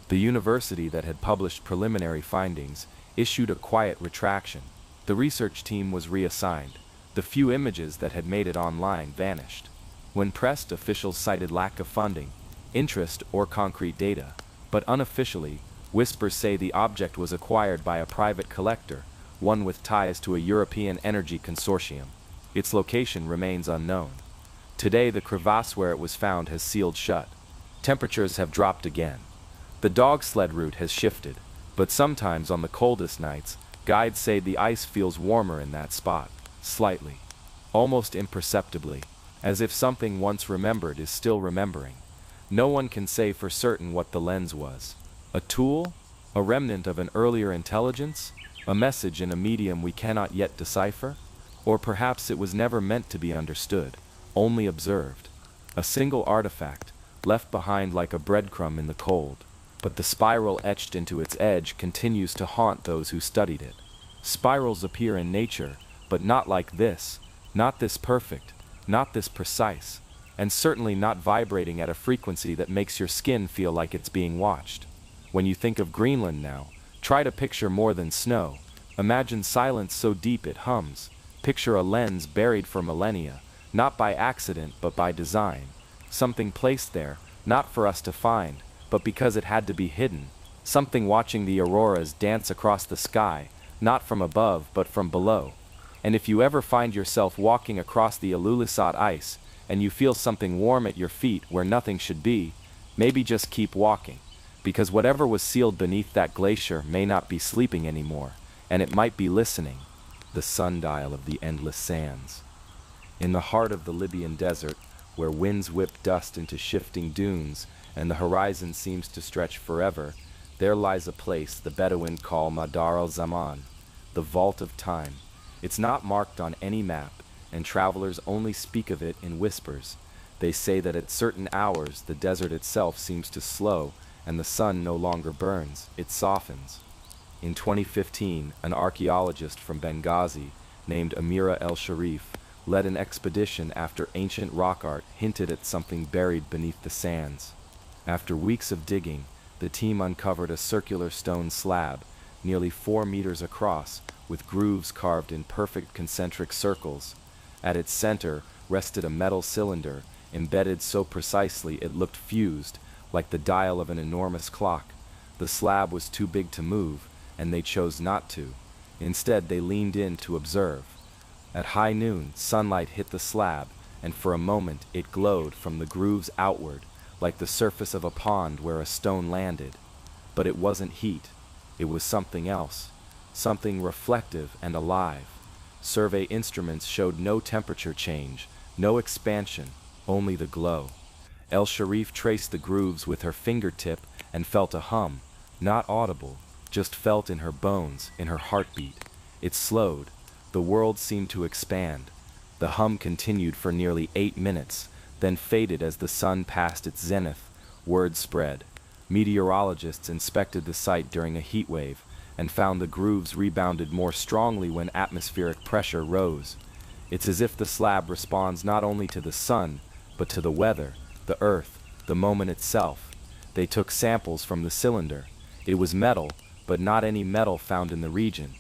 The university that had published preliminary findings issued a quiet retraction. The research team was reassigned. The few images that had made it online vanished. When pressed, officials cited lack of funding, interest, or concrete data. But unofficially, whispers say the object was acquired by a private collector, one with ties to a European energy consortium. Its location remains unknown. Today, the crevasse where it was found has sealed shut. Temperatures have dropped again. The dog sled route has shifted, but sometimes on the coldest nights, guides say the ice feels warmer in that spot, slightly, almost imperceptibly, as if something once remembered is still remembering. No one can say for certain what the lens was. A tool? A remnant of an earlier intelligence? A message in a medium we cannot yet decipher? Or perhaps it was never meant to be understood, only observed. A single artifact, left behind like a breadcrumb in the cold. But the spiral etched into its edge continues to haunt those who studied it. Spirals appear in nature, but not like this, not this perfect, not this precise, and certainly not vibrating at a frequency that makes your skin feel like it's being watched. When you think of Greenland now, try to picture more than snow. Imagine silence so deep it hums. Picture a lens buried for millennia, not by accident but by design. Something placed there, not for us to find, but because it had to be hidden. Something watching the auroras dance across the sky, not from above but from below. And if you ever find yourself walking across the Ilulissat ice, and you feel something warm at your feet where nothing should be, maybe just keep walking, because whatever was sealed beneath that glacier may not be sleeping anymore, and it might be listening. The sundial of the endless sands. In the heart of the Libyan desert, where winds whip dust into shifting dunes, and the horizon seems to stretch forever, there lies a place the Bedouin call Madar al-Zaman, the vault of time. It's not marked on any map, and travelers only speak of it in whispers. They say that at certain hours the desert itself seems to slow, and the sun no longer burns, it softens. In 2015, an archaeologist from Benghazi, named Amira El-Sharif, led an expedition after ancient rock art hinted at something buried beneath the sands. After weeks of digging, the team uncovered a circular stone slab, nearly 4 meters across, with grooves carved in perfect concentric circles. At its center rested a metal cylinder, embedded so precisely it looked fused, like the dial of an enormous clock. The slab was too big to move, and they chose not to. Instead, they leaned in to observe. At high noon, sunlight hit the slab, and for a moment it glowed from the grooves outward, like the surface of a pond where a stone landed. But it wasn't heat. It was something else, something reflective and alive. Survey instruments showed no temperature change, no expansion, only the glow. El Sharif traced the grooves with her fingertip and felt a hum, not audible, just felt in her bones, in her heartbeat. It slowed. The world seemed to expand. The hum continued for nearly 8 minutes, then faded as the sun passed its zenith. Word spread. Meteorologists inspected the site during a heat wave and found the grooves rebounded more strongly when atmospheric pressure rose. It's as if the slab responds not only to the sun, but to the weather, the earth, the moment itself. They took samples from the cylinder. It was metal, but not any metal found in the region.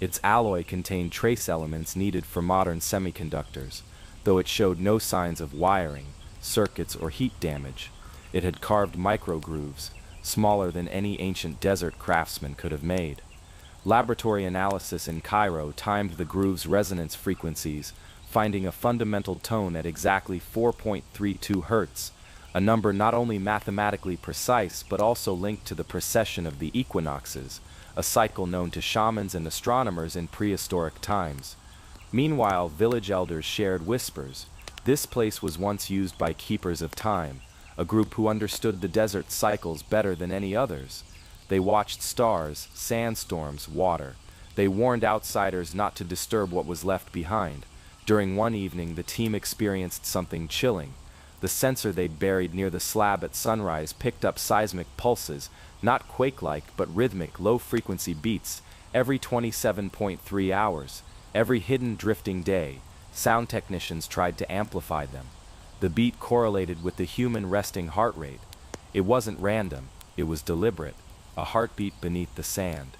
Its alloy contained trace elements needed for modern semiconductors, though it showed no signs of wiring, circuits, or heat damage. It had carved microgrooves, smaller than any ancient desert craftsman could have made. Laboratory analysis in Cairo timed the groove's resonance frequencies, finding a fundamental tone at exactly 4.32 Hz, a number not only mathematically precise but also linked to the precession of the equinoxes, a cycle known to shamans and astronomers in prehistoric times. Meanwhile, village elders shared whispers. This place was once used by keepers of time, a group who understood the desert cycles better than any others. They watched stars, sandstorms, water. They warned outsiders not to disturb what was left behind. During one evening, the team experienced something chilling. The sensor they'd buried near the slab at sunrise picked up seismic pulses, not quake-like but rhythmic, low-frequency beats, every 27.3 hours, every hidden drifting day. Sound technicians tried to amplify them. The beat correlated with the human resting heart rate. It wasn't random, it was deliberate, a heartbeat beneath the sand.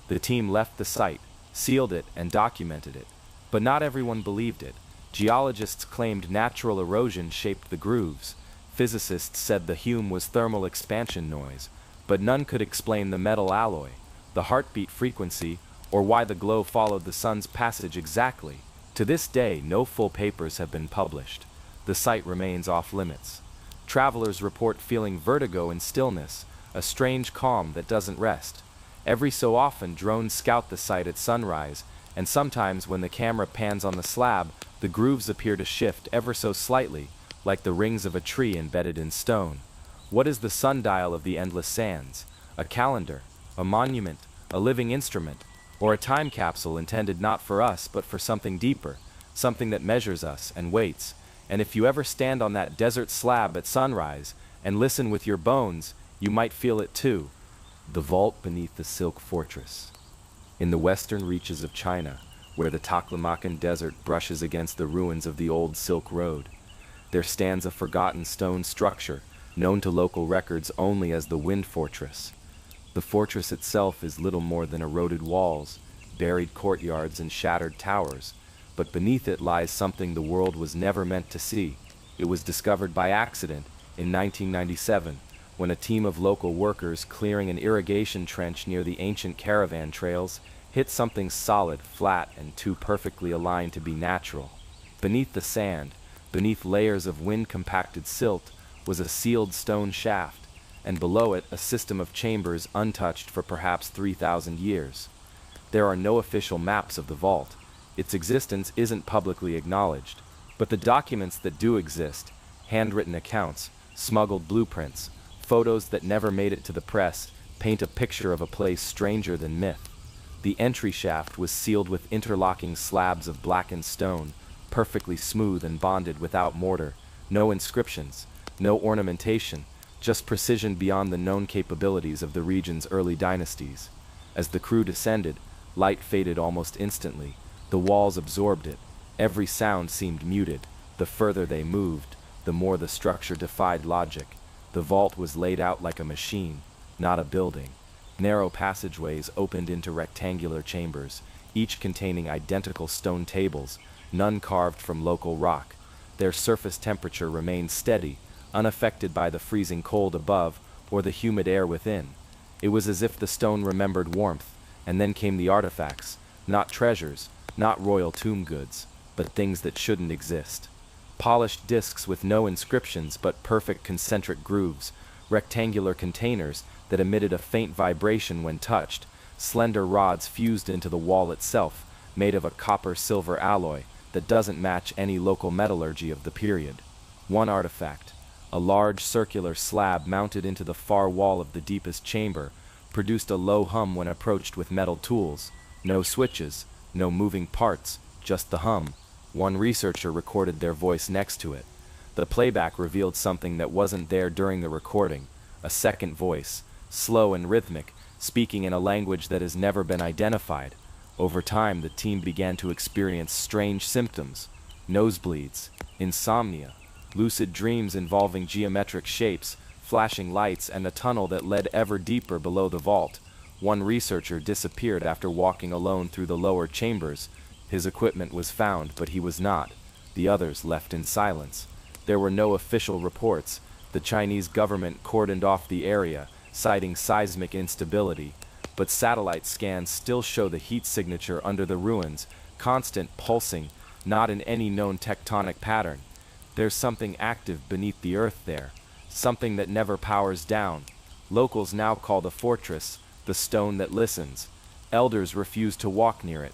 The team left the site, sealed it, and documented it. But not everyone believed it. Geologists claimed natural erosion shaped the grooves. Physicists said the hum was thermal expansion noise, but none could explain the metal alloy, the heartbeat frequency, or why the glow followed the sun's passage exactly. To this day, no full papers have been published. The site remains off-limits. Travelers report feeling vertigo and stillness, a strange calm that doesn't rest. Every so often, drones scout the site at sunrise, and sometimes when the camera pans on the slab, the grooves appear to shift ever so slightly, like the rings of a tree embedded in stone. What is the sundial of the endless sands? A calendar, a monument, a living instrument, or a time capsule intended not for us but for something deeper, something that measures us and waits. And if you ever stand on that desert slab at sunrise and listen with your bones, you might feel it too. The vault beneath the Silk Fortress. In the western reaches of China, where the Taklamakan Desert brushes against the ruins of the old Silk Road, there stands a forgotten stone structure known to local records only as the Wind Fortress. The fortress itself is little more than eroded walls, buried courtyards, and shattered towers, but beneath it lies something the world was never meant to see. It was discovered by accident in 1997, when a team of local workers clearing an irrigation trench near the ancient caravan trails hit something solid, flat, and too perfectly aligned to be natural. Beneath the sand, beneath layers of wind-compacted silt, was a sealed stone shaft, and below it a system of chambers untouched for perhaps 3,000 years. There are no official maps of the vault. Its existence isn't publicly acknowledged, but the documents that do exist, handwritten accounts, smuggled blueprints, photos that never made it to the press, paint a picture of a place stranger than myth. The entry shaft was sealed with interlocking slabs of blackened stone, perfectly smooth and bonded without mortar, no inscriptions, no ornamentation, just precision beyond the known capabilities of the region's early dynasties. As the crew descended, light faded almost instantly. The walls absorbed it. Every sound seemed muted. The further they moved, the more the structure defied logic. The vault was laid out like a machine, not a building. Narrow passageways opened into rectangular chambers, each containing identical stone tables, none carved from local rock. Their surface temperature remained steady, unaffected by the freezing cold above or the humid air within. It was as if the stone remembered warmth, and then came the artifacts, not treasures, not royal tomb goods, but things that shouldn't exist. Polished discs with no inscriptions but perfect concentric grooves, rectangular containers that emitted a faint vibration when touched, slender rods fused into the wall itself, made of a copper-silver alloy that doesn't match any local metallurgy of the period. One artifact, a large circular slab mounted into the far wall of the deepest chamber, produced a low hum when approached with metal tools. No switches, no moving parts, just the hum. One researcher recorded their voice next to it. The playback revealed something that wasn't there during the recording, a second voice, slow and rhythmic, speaking in a language that has never been identified. Over time, the team began to experience strange symptoms: nosebleeds, insomnia, lucid dreams involving geometric shapes, flashing lights, and a tunnel that led ever deeper below the vault. One researcher disappeared after walking alone through the lower chambers. His equipment was found, but he was not. The others left in silence. There were no official reports. The Chinese government cordoned off the area, citing seismic instability, but satellite scans still show the heat signature under the ruins, constant pulsing, not in any known tectonic pattern. There's something active beneath the earth there, something that never powers down. Locals now call the fortress the stone that listens. Elders refuse to walk near it.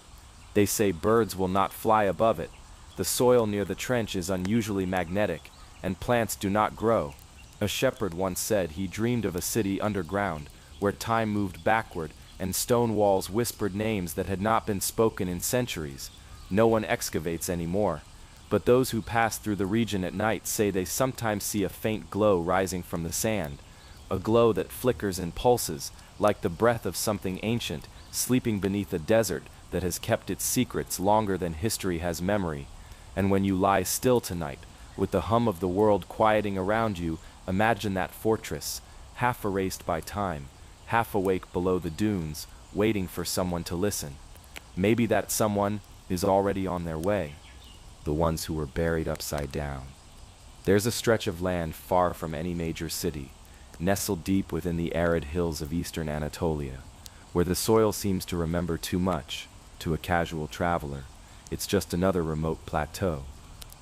They say birds will not fly above it. The soil near the trench is unusually magnetic, and plants do not grow. A shepherd once said he dreamed of a city underground, where time moved backward and stone walls whispered names that had not been spoken in centuries. No one excavates anymore, but those who pass through the region at night say they sometimes see a faint glow rising from the sand, a glow that flickers and pulses, like the breath of something ancient, sleeping beneath a desert that has kept its secrets longer than history has memory. And when you lie still tonight, with the hum of the world quieting around you, imagine that fortress, half erased by time, half awake below the dunes, waiting for someone to listen. Maybe that someone is already on their way. The ones who were buried upside down. There's a stretch of land far from any major city, nestled deep within the arid hills of eastern Anatolia, where the soil seems to remember too much. To a casual traveler, it's just another remote plateau,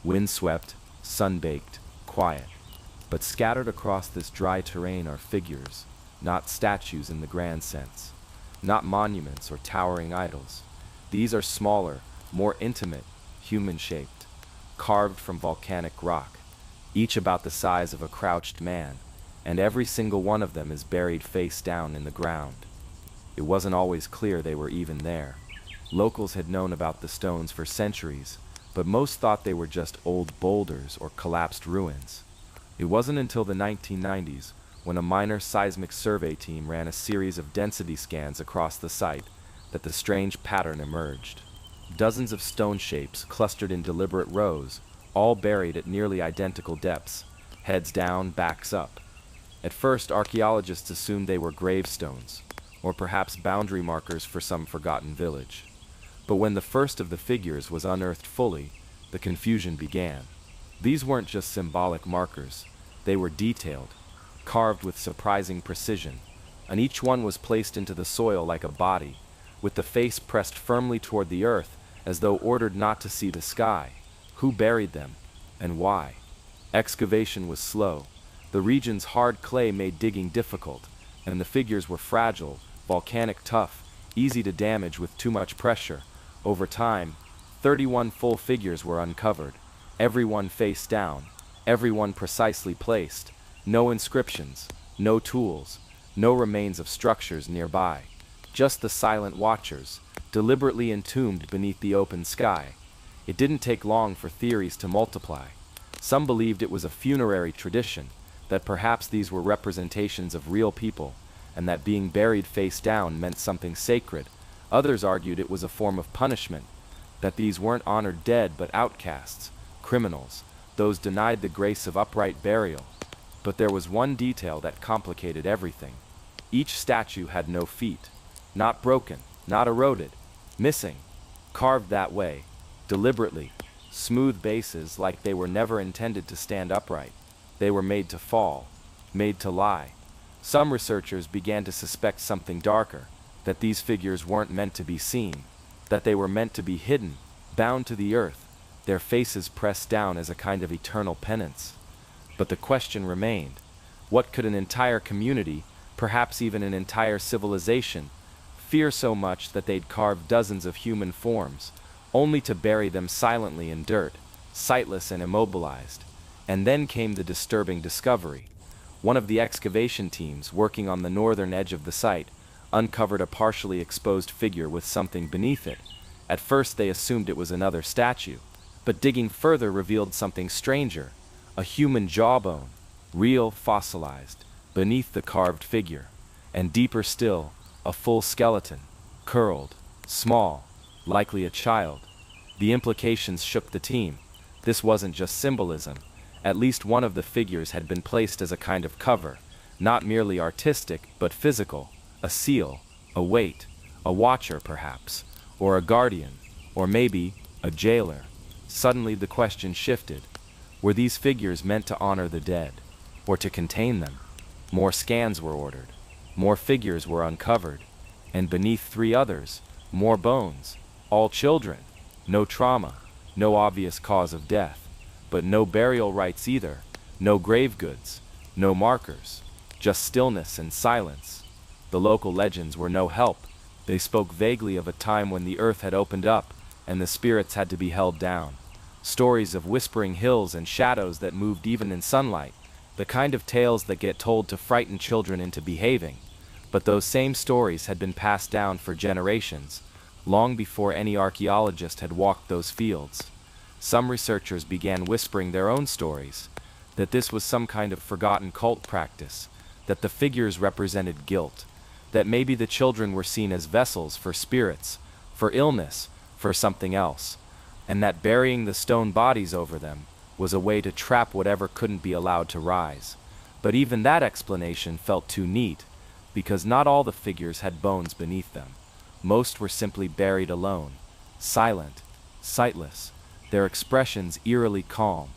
windswept, sun-baked, quiet. But scattered across this dry terrain are figures, not statues in the grand sense, not monuments or towering idols. These are smaller, more intimate, human-shaped, carved from volcanic rock, each about the size of a crouched man, and every single one of them is buried face down in the ground. It wasn't always clear they were even there. Locals had known about the stones for centuries, but most thought they were just old boulders or collapsed ruins. It wasn't until the 1990s, when a minor seismic survey team ran a series of density scans across the site, that the strange pattern emerged. Dozens of stone shapes clustered in deliberate rows, all buried at nearly identical depths, heads down, backs up. At first, archaeologists assumed they were gravestones, or perhaps boundary markers for some forgotten village. But when the first of the figures was unearthed fully, the confusion began. These weren't just symbolic markers, they were detailed, carved with surprising precision, and each one was placed into the soil like a body, with the face pressed firmly toward the earth, as though ordered not to see the sky. Who buried them, and why? Excavation was slow. The region's hard clay made digging difficult, and the figures were fragile, volcanic tough, easy to damage with too much pressure. Over time, 31 full figures were uncovered, everyone face down, everyone precisely placed, no inscriptions, no tools, no remains of structures nearby, just the silent watchers, deliberately entombed beneath the open sky. It didn't take long for theories to multiply. Some believed it was a funerary tradition, that perhaps these were representations of real people, and that being buried face down meant something sacred. Others argued it was a form of punishment, that these weren't honored dead but outcasts, criminals, those denied the grace of upright burial. But there was one detail that complicated everything. Each statue had no feet, not broken, not eroded, missing, carved that way, deliberately, smooth bases like they were never intended to stand upright. They were made to fall, made to lie. Some researchers began to suspect something darker, that these figures weren't meant to be seen, that they were meant to be hidden, bound to the earth, their faces pressed down as a kind of eternal penance. But the question remained, what could an entire community, perhaps even an entire civilization, fear so much that they'd carved dozens of human forms, only to bury them silently in dirt, sightless and immobilized? And then came the disturbing discovery. One of the excavation teams working on the northern edge of the site uncovered a partially exposed figure with something beneath it. At first they assumed it was another statue, but digging further revealed something stranger, a human jawbone, real, fossilized, beneath the carved figure, and deeper still, a full skeleton, curled, small, likely a child. The implications shook the team. This wasn't just symbolism. At least one of the figures had been placed as a kind of cover, not merely artistic, but physical, a seal, a weight, a watcher perhaps, or a guardian, or maybe a jailer. Suddenly the question shifted. Were these figures meant to honor the dead, or to contain them? More scans were ordered, more figures were uncovered, and beneath 3 others, more bones, all children, no trauma, no obvious cause of death. But no burial rites either, no grave goods, no markers, just stillness and silence. The local legends were no help. They spoke vaguely of a time when the earth had opened up and the spirits had to be held down. Stories of whispering hills and shadows that moved even in sunlight, the kind of tales that get told to frighten children into behaving. But those same stories had been passed down for generations, long before any archaeologist had walked those fields. Some researchers began whispering their own stories, that this was some kind of forgotten cult practice, that the figures represented guilt, that maybe the children were seen as vessels for spirits, for illness, for something else, and that burying the stone bodies over them was a way to trap whatever couldn't be allowed to rise. But even that explanation felt too neat, because not all the figures had bones beneath them. Most were simply buried alone, silent, sightless, their expressions eerily calm.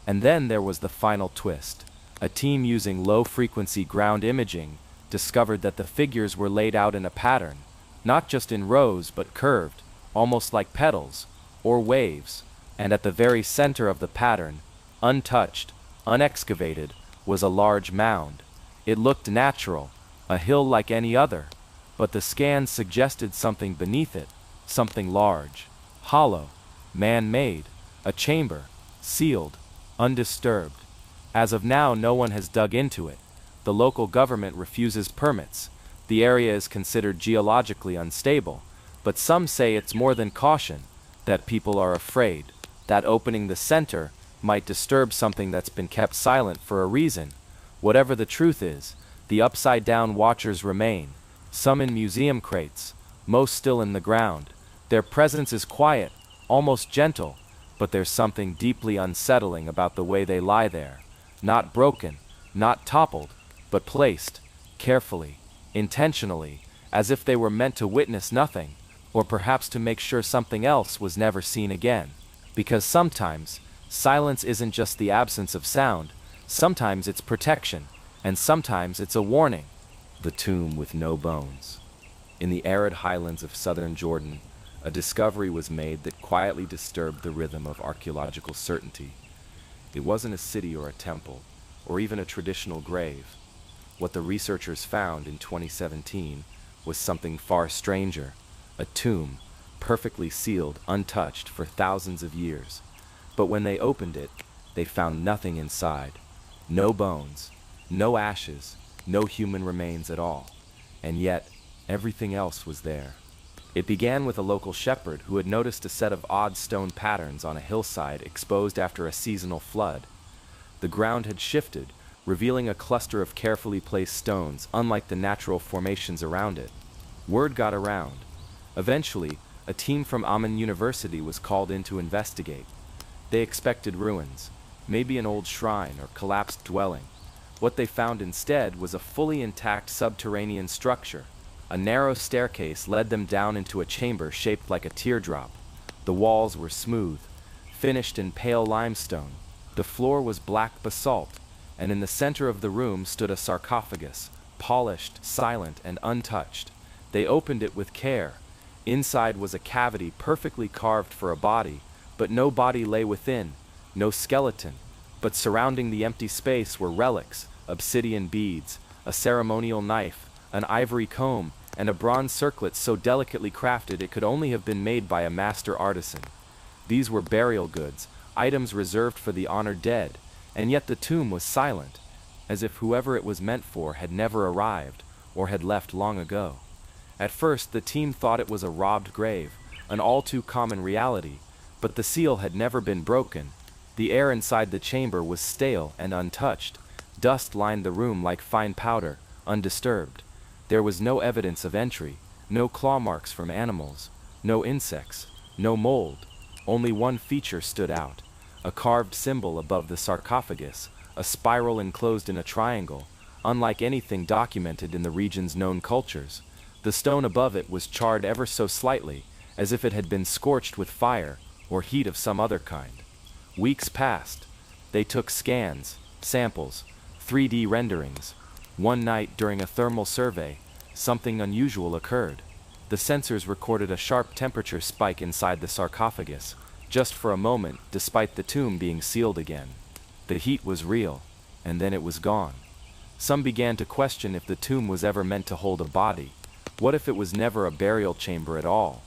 And then there was the final twist. A team using low-frequency ground imaging discovered that the figures were laid out in a pattern, not just in rows but curved, almost like petals, or waves. And at the very center of the pattern, untouched, unexcavated, was a large mound. It looked natural, a hill like any other, but the scans suggested something beneath it, something large, hollow, man-made, a chamber, sealed, undisturbed. As of now, no one has dug into it. The local government refuses permits. The area is considered geologically unstable, but some say it's more than caution, that people are afraid, that opening the center might disturb something that's been kept silent for a reason. Whatever the truth is, the upside-down watchers remain, some in museum crates, most still in the ground. Their presence is quiet, almost gentle, but there's something deeply unsettling about the way they lie there, not broken, not toppled, but placed, carefully, intentionally, as if they were meant to witness nothing, or perhaps to make sure something else was never seen again. Because sometimes, silence isn't just the absence of sound, sometimes it's protection, and sometimes it's a warning. The tomb with no bones. In the arid highlands of southern Jordan, a discovery was made that quietly disturbed the rhythm of archaeological certainty. It wasn't a city or a temple, or even a traditional grave. What the researchers found in 2017 was something far stranger, a tomb, perfectly sealed, untouched for thousands of years. But when they opened it, they found nothing inside. No bones, no ashes, no human remains at all. And yet, everything else was there. It began with a local shepherd who had noticed a set of odd stone patterns on a hillside exposed after a seasonal flood. The ground had shifted, revealing a cluster of carefully placed stones unlike the natural formations around it. Word got around. Eventually, a team from Amman University was called in to investigate. They expected ruins, maybe an old shrine or collapsed dwelling. What they found instead was a fully intact subterranean structure. A narrow staircase led them down into a chamber shaped like a teardrop. The walls were smooth, finished in pale limestone. The floor was black basalt, and in the center of the room stood a sarcophagus, polished, silent, and untouched. They opened it with care. Inside was a cavity perfectly carved for a body, but no body lay within, no skeleton, but surrounding the empty space were relics, obsidian beads, a ceremonial knife, an ivory comb, and a bronze circlet so delicately crafted it could only have been made by a master artisan. These were burial goods, items reserved for the honored dead, and yet the tomb was silent, as if whoever it was meant for had never arrived, or had left long ago. At first the team thought it was a robbed grave, an all-too-common reality, but the seal had never been broken. The air inside the chamber was stale and untouched. Dust lined the room like fine powder, undisturbed. There was no evidence of entry, no claw marks from animals, no insects, no mold. Only one feature stood out, a carved symbol above the sarcophagus, a spiral enclosed in a triangle, unlike anything documented in the region's known cultures. The stone above it was charred ever so slightly, as if it had been scorched with fire or heat of some other kind. Weeks passed. They took scans, samples, 3D renderings. One night during a thermal survey, something unusual occurred. The sensors recorded a sharp temperature spike inside the sarcophagus, just for a moment, despite the tomb being sealed again. The heat was real, and then it was gone. Some began to question if the tomb was ever meant to hold a body. What if it was never a burial chamber at all?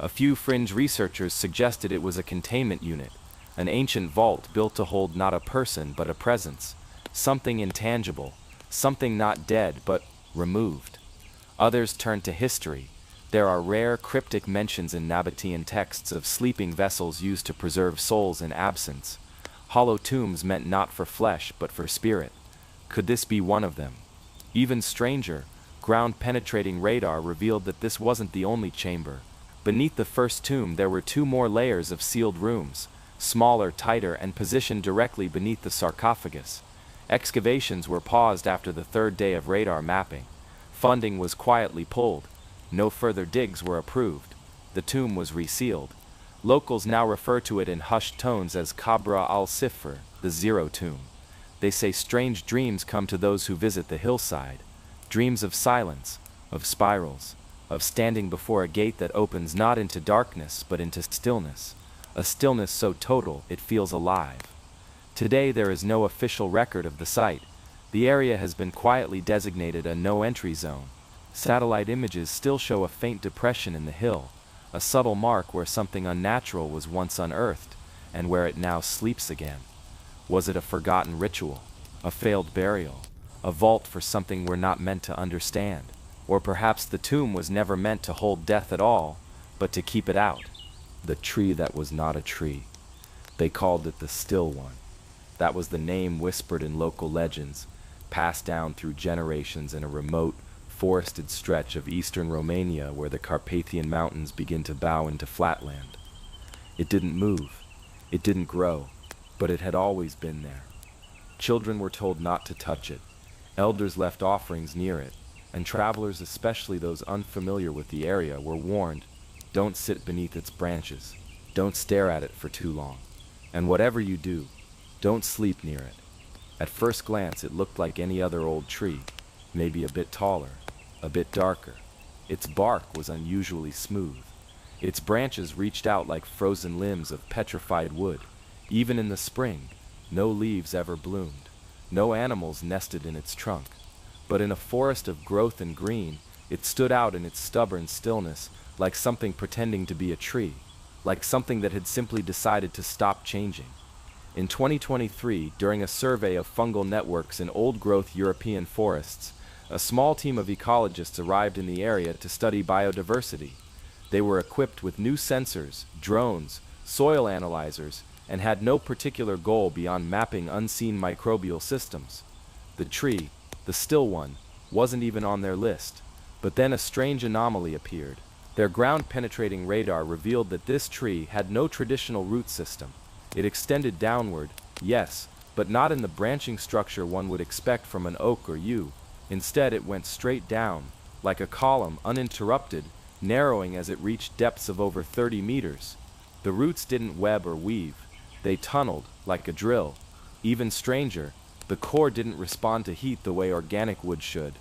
A few fringe researchers suggested it was a containment unit, an ancient vault built to hold not a person but a presence, something intangible, something not dead but removed. Others turned to history. There are rare cryptic mentions in Nabatean texts of sleeping vessels used to preserve souls in absence. Hollow tombs meant not for flesh but for spirit. Could this be one of them? Even stranger, ground-penetrating radar revealed that this wasn't the only chamber. Beneath the first tomb there were two more layers of sealed rooms, smaller, tighter, and positioned directly beneath the sarcophagus. Excavations were paused after the third day of radar mapping. Funding was quietly pulled. No further digs were approved. The tomb was resealed. Locals now refer to it in hushed tones as Qabr al-Sifr, the Zero Tomb. They say strange dreams come to those who visit the hillside. Dreams of silence, of spirals, of standing before a gate that opens not into darkness but into stillness. A stillness so total it feels alive. Today there is no official record of the site. The area has been quietly designated a no-entry zone. Satellite images still show a faint depression in the hill, a subtle mark where something unnatural was once unearthed, and where it now sleeps again. Was it a forgotten ritual, a failed burial, a vault for something we're not meant to understand? Or perhaps the tomb was never meant to hold death at all, but to keep it out. The tree that was not a tree. They called it the Still One. That was the name whispered in local legends, passed down through generations in a remote, forested stretch of eastern Romania where the Carpathian Mountains begin to bow into flatland. It didn't move, it didn't grow, but it had always been there. Children were told not to touch it, elders left offerings near it, and travelers, especially those unfamiliar with the area, were warned, don't sit beneath its branches, don't stare at it for too long, and whatever you do, don't sleep near it. At first glance it looked like any other old tree, maybe a bit taller, a bit darker. Its bark was unusually smooth. Its branches reached out like frozen limbs of petrified wood. Even in the spring, no leaves ever bloomed. No animals nested in its trunk. But in a forest of growth and green, it stood out in its stubborn stillness, like something pretending to be a tree, like something that had simply decided to stop changing. In 2023, during a survey of fungal networks in old-growth European forests, a small team of ecologists arrived in the area to study biodiversity. They were equipped with new sensors, drones, soil analyzers, and had no particular goal beyond mapping unseen microbial systems. The tree, the Still One, wasn't even on their list. But then a strange anomaly appeared. Their ground-penetrating radar revealed that this tree had no traditional root system. It extended downward, yes, but not in the branching structure one would expect from an oak or yew. Instead, it went straight down, like a column, uninterrupted, narrowing as it reached depths of over 30 meters. The roots didn't web or weave. They tunneled, like a drill. Even stranger, the core didn't respond to heat the way organic wood should.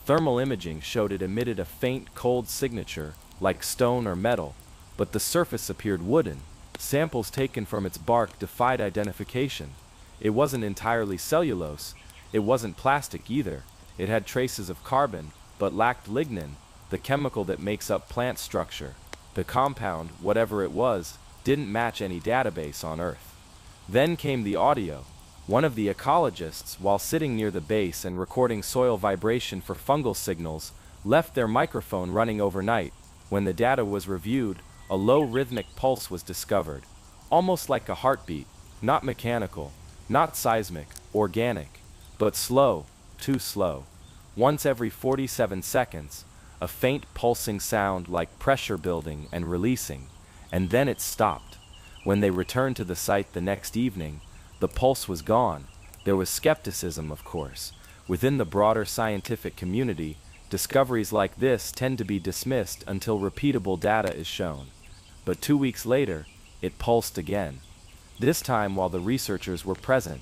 Thermal imaging showed it emitted a faint, cold signature, like stone or metal, but the surface appeared wooden, Samples taken from its bark defied identification. It wasn't entirely cellulose, it wasn't plastic either. It had traces of carbon, but lacked lignin, the chemical that makes up plant structure. The compound, whatever it was, didn't match any database on Earth. Then came the audio. One of the ecologists, while sitting near the base and recording soil vibration for fungal signals, left their microphone running overnight. When the data was reviewed, a low rhythmic pulse was discovered, almost like a heartbeat, not mechanical, not seismic, organic, but slow, too slow. Once every 47 seconds, a faint pulsing sound like pressure building and releasing, and then it stopped. When they returned to the site the next evening, the pulse was gone. There was skepticism, of course. Within the broader scientific community, discoveries like this tend to be dismissed until repeatable data is shown. But 2 weeks later, it pulsed again. This time while the researchers were present.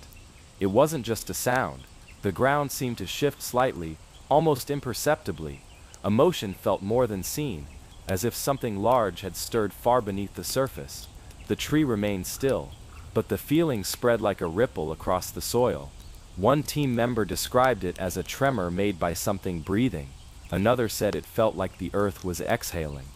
It wasn't just a sound. The ground seemed to shift slightly, almost imperceptibly. A motion felt more than seen, as if something large had stirred far beneath the surface. The tree remained still, but the feeling spread like a ripple across the soil. One team member described it as a tremor made by something breathing. Another said it felt like the earth was exhaling.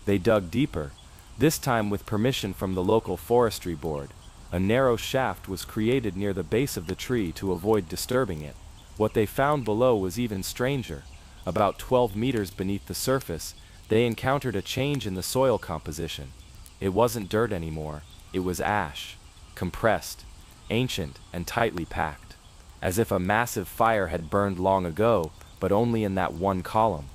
They dug deeper, this time with permission from the local forestry board. A narrow shaft was created near the base of the tree to avoid disturbing it. What they found below was even stranger. About 12 meters beneath the surface, they encountered a change in the soil composition. It wasn't dirt anymore, it was ash, compressed, ancient, and tightly packed. As if a massive fire had burned long ago, but only in that one column.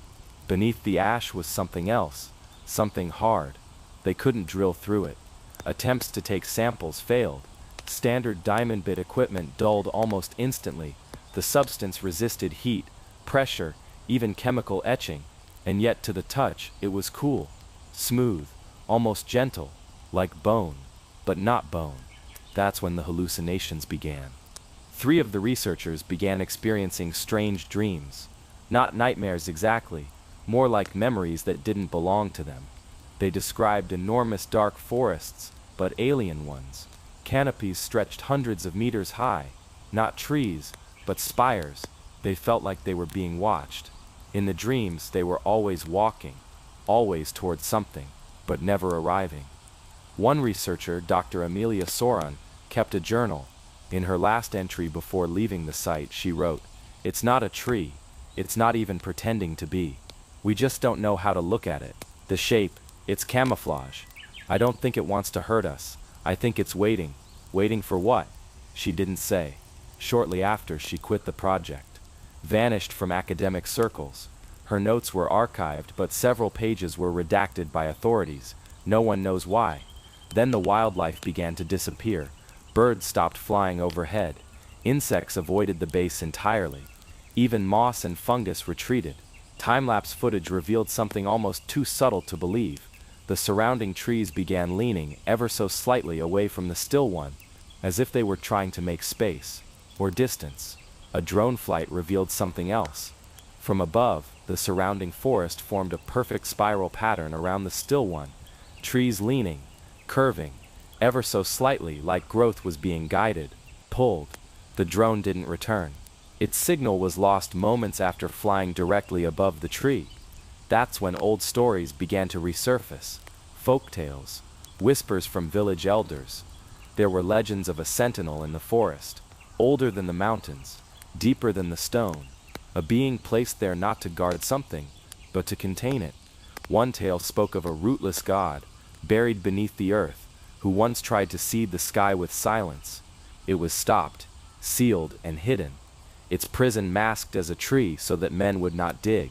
Beneath the ash was something else, something hard. They couldn't drill through it. Attempts to take samples failed. Standard diamond bit equipment dulled almost instantly. The substance resisted heat, pressure, even chemical etching, and yet to the touch it was cool, smooth, almost gentle, like bone, but not bone. That's when the hallucinations began. 3 of the researchers began experiencing strange dreams. Not nightmares exactly, more like memories that didn't belong to them. They described enormous dark forests, but alien ones. Canopies stretched hundreds of meters high, not trees, but spires. They felt like they were being watched. In the dreams, they were always walking, always towards something, but never arriving. One researcher, Dr. Amelia Soran, kept a journal. In her last entry before leaving the site, she wrote, "It's not a tree. It's not even pretending to be. We just don't know how to look at it. The shape, it's camouflage. I don't think it wants to hurt us. I think it's waiting. Waiting for what?" She didn't say. Shortly after, she quit the project. Vanished from academic circles. Her notes were archived, but several pages were redacted by authorities. No one knows why. Then the wildlife began to disappear. Birds stopped flying overhead. Insects avoided the base entirely. Even moss and fungus retreated. Time-lapse footage revealed something almost too subtle to believe. The surrounding trees began leaning ever so slightly away from the still one, as if they were trying to make space, or distance. A drone flight revealed something else. From above, the surrounding forest formed a perfect spiral pattern around the still one. Trees leaning, curving, ever so slightly like growth was being guided, pulled. The drone didn't return. Its signal was lost moments after flying directly above the tree. That's when old stories began to resurface. Folk tales, whispers from village elders. There were legends of a sentinel in the forest, older than the mountains, deeper than the stone. A being placed there not to guard something, but to contain it. One tale spoke of a rootless god, buried beneath the earth, who once tried to seed the sky with silence. It was stopped, sealed, and hidden. Its prison masked as a tree so that men would not dig,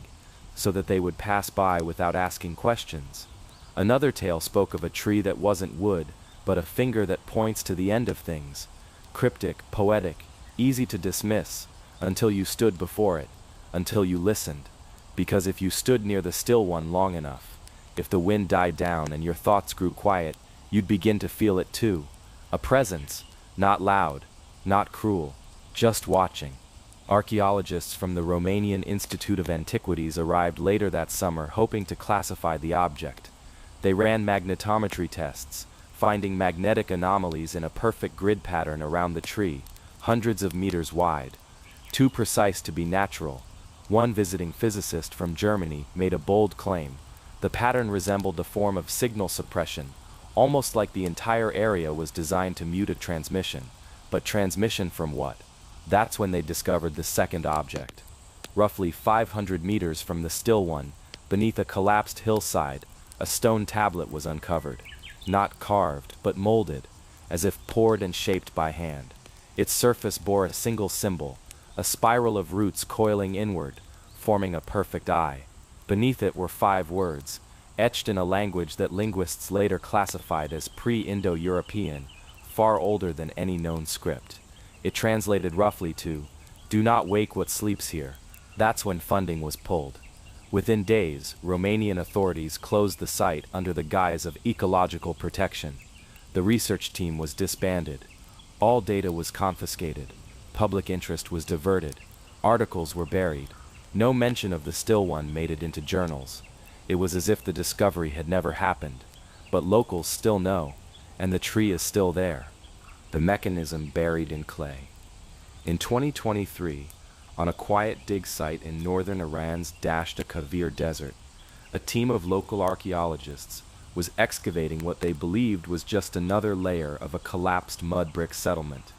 so that they would pass by without asking questions. Another tale spoke of a tree that wasn't wood, but a finger that points to the end of things. Cryptic, poetic, easy to dismiss, until you stood before it, until you listened. Because if you stood near the still one long enough, if the wind died down and your thoughts grew quiet, you'd begin to feel it too. A presence, not loud, not cruel, just watching. Archaeologists from the Romanian Institute of Antiquities arrived later that summer hoping to classify the object. They ran magnetometry tests, finding magnetic anomalies in a perfect grid pattern around the tree, hundreds of meters wide. Too precise to be natural. One visiting physicist from Germany made a bold claim. The pattern resembled a form of signal suppression, almost like the entire area was designed to mute a transmission. But transmission from what? That's when they discovered the second object. Roughly 500 meters from the still one, beneath a collapsed hillside, a stone tablet was uncovered. Not carved, but molded, as if poured and shaped by hand. Its surface bore a single symbol, a spiral of roots coiling inward, forming a perfect eye. Beneath it were 5 words, etched in a language that linguists later classified as pre-Indo-European, far older than any known script. It translated roughly to, "Do not wake what sleeps here." That's when funding was pulled. Within days, Romanian authorities closed the site under the guise of ecological protection. The research team was disbanded. All data was confiscated. Public interest was diverted. Articles were buried. No mention of the still one made it into journals. It was as if the discovery had never happened. But locals still know, and the tree is still there. The mechanism buried in clay. In 2023, on a quiet dig site in northern Iran's Dasht-e-Kavir desert, a team of local archaeologists was excavating what they believed was just another layer of a collapsed mud brick settlement.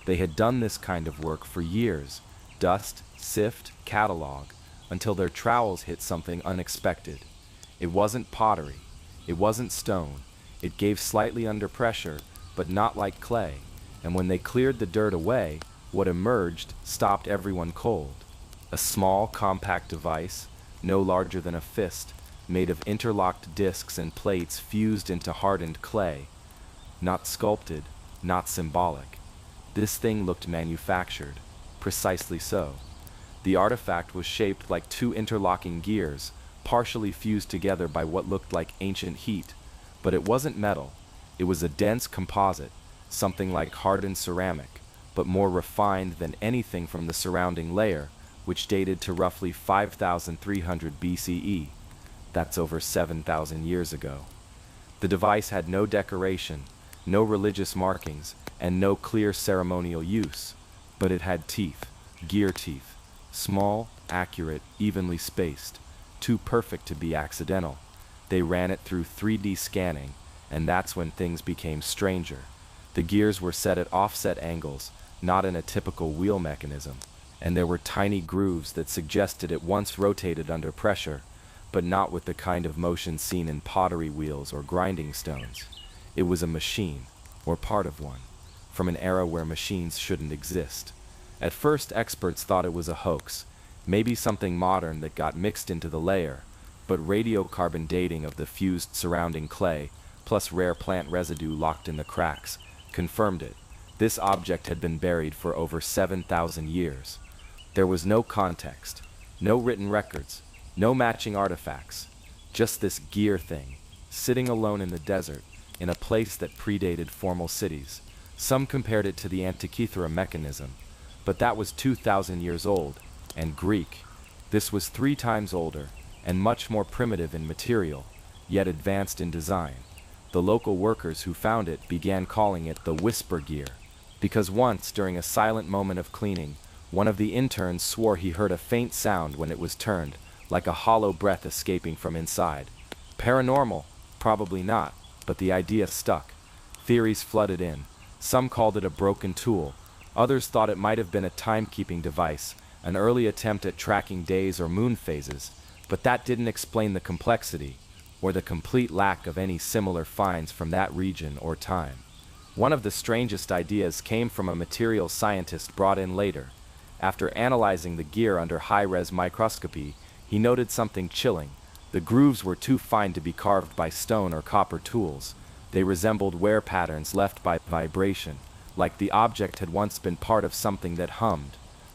They had done this kind of work for years, dust, sift, catalog, until their trowels hit something unexpected. It wasn't pottery, it wasn't stone, it gave slightly under pressure, but not like clay, and when they cleared the dirt away, what emerged stopped everyone cold. A small, compact device, no larger than a fist, made of interlocked discs and plates fused into hardened clay. Not sculpted, not symbolic. This thing looked manufactured. Precisely so. The artifact was shaped like 2 interlocking gears, partially fused together by what looked like ancient heat. But it wasn't metal. It was a dense composite, something like hardened ceramic, but more refined than anything from the surrounding layer, which dated to roughly 5,300 BCE. That's over 7,000 years ago. The device had no decoration, no religious markings, and no clear ceremonial use, but it had teeth, gear teeth, small, accurate, evenly spaced, too perfect to be accidental. They ran it through 3D scanning, and that's when things became stranger. The gears were set at offset angles, not in a typical wheel mechanism, and there were tiny grooves that suggested it once rotated under pressure, but not with the kind of motion seen in pottery wheels or grinding stones. It was a machine, or part of one, from an era where machines shouldn't exist. At first, experts thought it was a hoax, maybe something modern that got mixed into the layer, but radiocarbon dating of the fused surrounding clay, plus rare plant residue locked in the cracks, confirmed it. This object had been buried for over 7,000 years. There was no context, no written records, no matching artifacts, just this gear thing, sitting alone in the desert, in a place that predated formal cities. Some compared it to the Antikythera mechanism, but that was 2,000 years old, and Greek. This was 3 times older, and much more primitive in material, yet advanced in design. The local workers who found it began calling it the whisper gear, because once, during a silent moment of cleaning, one of the interns swore he heard a faint sound when it was turned, like a hollow breath escaping from inside. Paranormal? Probably not, but the idea stuck. Theories flooded in. Some called it a broken tool. Others thought it might have been a timekeeping device, an early attempt at tracking days or moon phases, but that didn't explain the complexity, or the complete lack of any similar finds from that region or time. One of the strangest ideas came from a materials scientist brought in later. After analyzing the gear under high-res microscopy, he noted something chilling. The grooves were too fine to be carved by stone or copper tools. They resembled wear patterns left by vibration, like the object had once been part of something that hummed.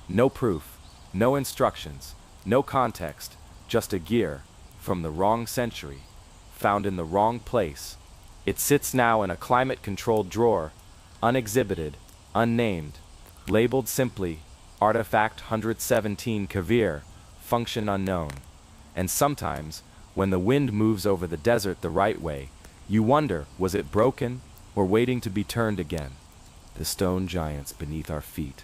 No proof, no instructions, no context, just a gear, from the wrong century, found in the wrong place. It sits now in a climate-controlled drawer, unexhibited, unnamed, labeled simply, Artifact 117 Kavir, function unknown. And sometimes, when the wind moves over the desert the right way, You wonder, was it broken or waiting to be turned again? The stone giants beneath our feet.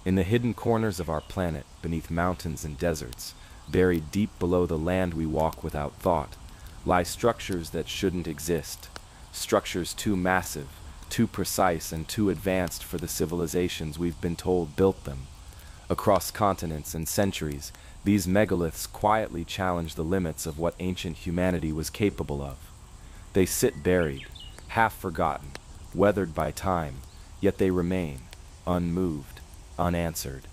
In the hidden corners of our planet, beneath mountains and deserts, buried deep below the land we walk without thought, lie structures that shouldn't exist. Structures too massive, too precise, and too advanced for the civilizations we've been told built them. Across continents and centuries, these megaliths quietly challenge the limits of what ancient humanity was capable of. They sit buried, half forgotten, weathered by time, yet they remain, unmoved, unanswered.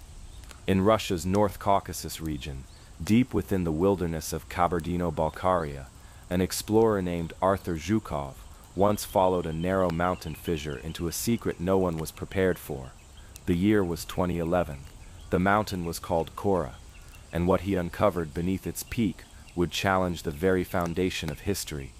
In Russia's North Caucasus region, deep within the wilderness of Kabardino-Balkaria, an explorer named Arthur Zhukov once followed a narrow mountain fissure into a secret no one was prepared for. The year was 2011. The mountain was called Kora, and what he uncovered beneath its peak would challenge the very foundation of history.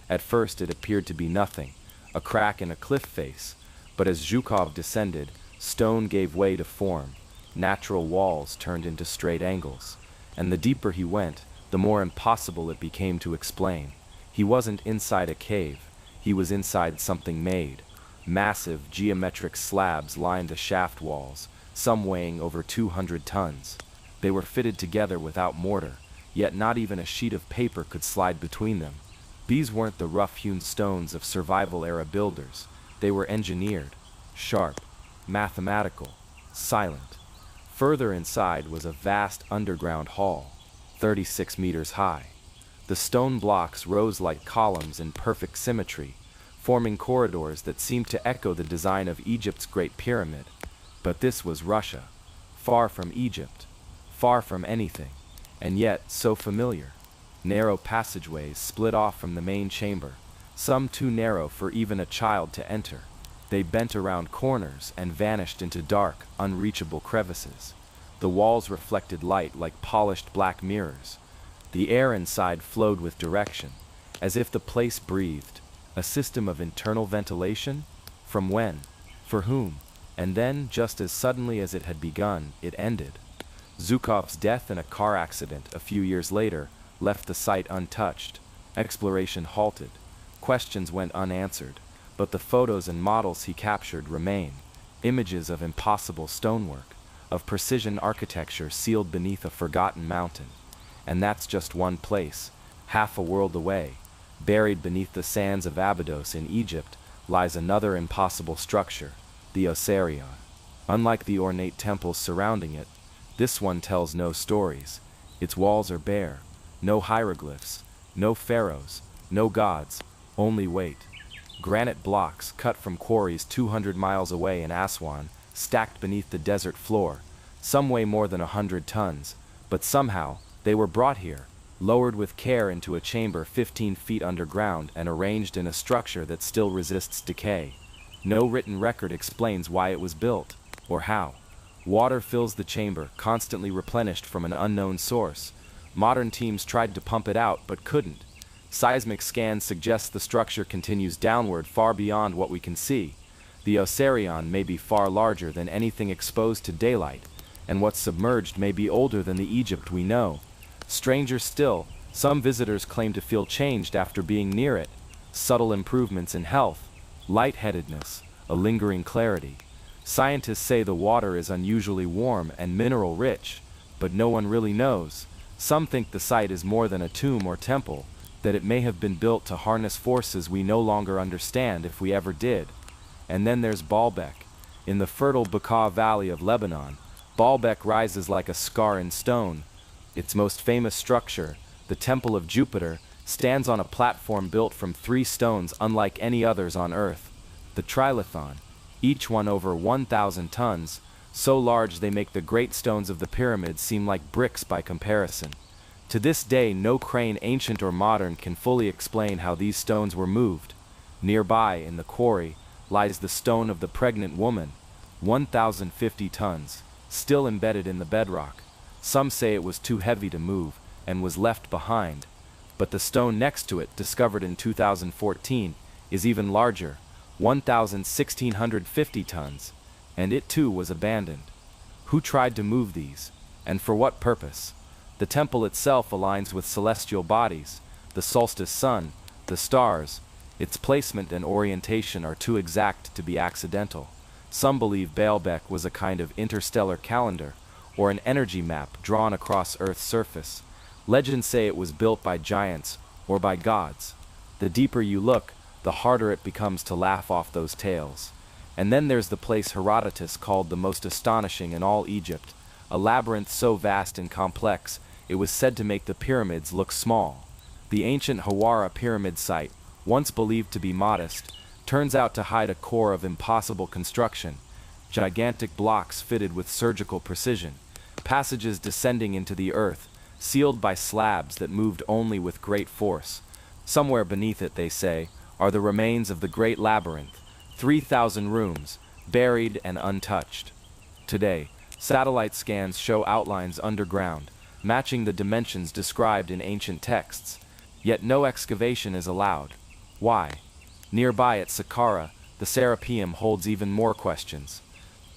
At first it appeared to be nothing, a crack in a cliff face, but as Zhukov descended, stone gave way to form, natural walls turned into straight angles, and the deeper he went, the more impossible it became to explain. He wasn't inside a cave, he was inside something made. Massive geometric slabs lined the shaft walls, some weighing over 200 tons. They were fitted together without mortar, yet not even a sheet of paper could slide between them. These weren't the rough-hewn stones of survival-era builders. They were engineered, sharp, mathematical, silent. Further inside was a vast underground hall, 36 meters high. The stone blocks rose like columns in perfect symmetry, forming corridors that seemed to echo the design of Egypt's Great Pyramid. But this was Russia, far from Egypt, far from anything, and yet so familiar. Narrow passageways split off from the main chamber, some too narrow for even a child to enter. They bent around corners and vanished into dark, unreachable crevices. The walls reflected light like polished black mirrors. The air inside flowed with direction, as if the place breathed. A system of internal ventilation? From when? For whom? And then, just as suddenly as it had begun, it ended. Zhukov's death in a car accident a few years later left the site untouched. Exploration halted. Questions went unanswered, but the photos and models he captured remain. Images of impossible stonework, of precision architecture sealed beneath a forgotten mountain. And that's just one place, half a world away. Buried beneath the sands of Abydos in Egypt lies another impossible structure, the Osirion. Unlike the ornate temples surrounding it, this one tells no stories. Its walls are bare, no hieroglyphs, no pharaohs, no gods, only weight. Granite blocks cut from quarries 200 miles away in Aswan, stacked beneath the desert floor. Some weigh more than 100 tons, but somehow they were brought here, lowered with care into a chamber 15 feet underground and arranged in a structure that still resists decay. No written record explains why it was built, or how. Water fills the chamber, constantly replenished from an unknown source. Modern teams tried to pump it out, but couldn't. Seismic scans suggest the structure continues downward far beyond what we can see. The Osirion may be far larger than anything exposed to daylight, and what's submerged may be older than the Egypt we know. Stranger still, some visitors claim to feel changed after being near it. Subtle improvements in health, lightheadedness, a lingering clarity. Scientists say the water is unusually warm and mineral-rich, but no one really knows. Some think the site is more than a tomb or temple, that it may have been built to harness forces we no longer understand if we ever did. And then there's Baalbek. In the fertile Bekaa Valley of Lebanon, Baalbek rises like a scar in stone. Its most famous structure, the Temple of Jupiter, stands on a platform built from 3 stones unlike any others on Earth. The Trilithon, each one over 1,000 tons, so large they make the great stones of the pyramids seem like bricks by comparison. To this day, no crane, ancient or modern, can fully explain how these stones were moved. Nearby, in the quarry, lies the stone of the pregnant woman, 1,050 tons, still embedded in the bedrock. Some say it was too heavy to move and was left behind, but the stone next to it, discovered in 2014, is even larger, 1,650 tons, and it too was abandoned. Who tried to move these, and for what purpose? The temple itself aligns with celestial bodies, the solstice sun, the stars, Its placement and orientation are too exact to be accidental. Some believe Baalbek was a kind of interstellar calendar, or an energy map drawn across Earth's surface. Legends say it was built by giants or by gods. The deeper you look, the harder it becomes to laugh off those tales. And then there's the place Herodotus called the most astonishing in all Egypt, a labyrinth so vast and complex it was said to make the pyramids look small. The ancient Hawara pyramid site, once believed to be modest, turns out to hide a core of impossible construction, gigantic blocks fitted with surgical precision, passages descending into the earth, sealed by slabs that moved only with great force. Somewhere beneath it, they say, are the remains of the great labyrinth, 3,000 rooms, buried and untouched. Today, satellite scans show outlines underground, matching the dimensions described in ancient texts. Yet no excavation is allowed. Why? Nearby at Saqqara, the Serapeum holds even more questions.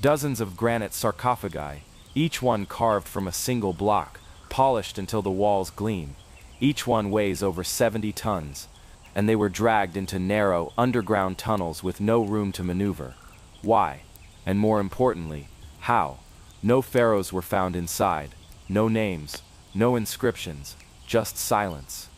Dozens of granite sarcophagi, each one carved from a single block, polished until the walls gleam. Each one weighs over 70 tons, and they were dragged into narrow, underground tunnels with no room to maneuver. Why? And more importantly, how? No pharaohs were found inside, no names, no inscriptions, just silence.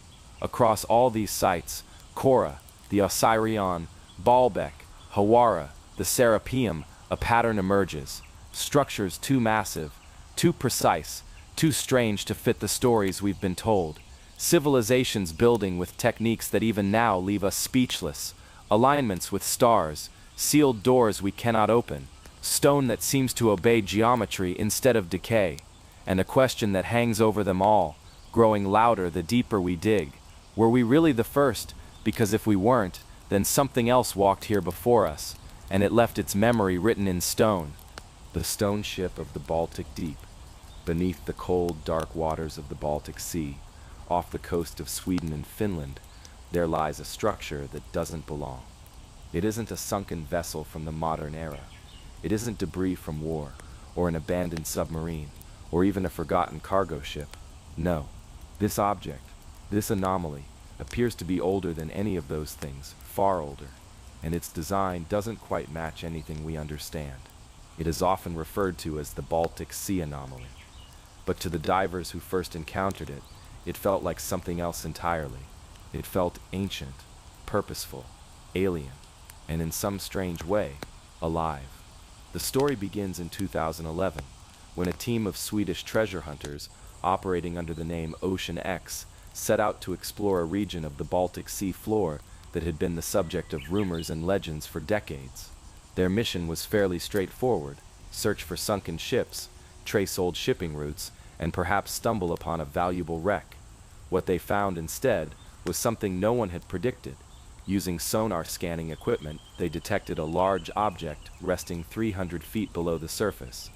Across all these sites, Korah, the Osirion, Baalbek, Hawara, the Serapeum, a pattern emerges. Structures too massive, too precise, too strange to fit the stories we've been told. Civilizations building with techniques that even now leave us speechless. Alignments with stars, sealed doors we cannot open, stone that seems to obey geometry instead of decay, and a question that hangs over them all, growing louder the deeper we dig. Were we really the first? Because if we weren't, then something else walked here before us, and it left its memory written in stone. The stone ship of the Baltic Deep. Beneath the cold, dark waters of the Baltic Sea, off the coast of Sweden and Finland, there lies a structure that doesn't belong. It isn't a sunken vessel from the modern era. It isn't debris from war, or an abandoned submarine, or even a forgotten cargo ship. No, this object, this anomaly, appears to be older than any of those things, far older, and its design doesn't quite match anything we understand. It is often referred to as the Baltic Sea anomaly. But to the divers who first encountered it, it felt like something else entirely. It felt ancient, purposeful, alien, and in some strange way, alive. The story begins in 2011, when a team of Swedish treasure hunters, operating under the name Ocean X, set out to explore a region of the Baltic Sea floor that had been the subject of rumors and legends for decades. Their mission was fairly straightforward: search for sunken ships, trace old shipping routes, and perhaps stumble upon a valuable wreck. What they found instead was something no one had predicted. Using sonar scanning equipment, they detected a large object resting 300 feet below the surface.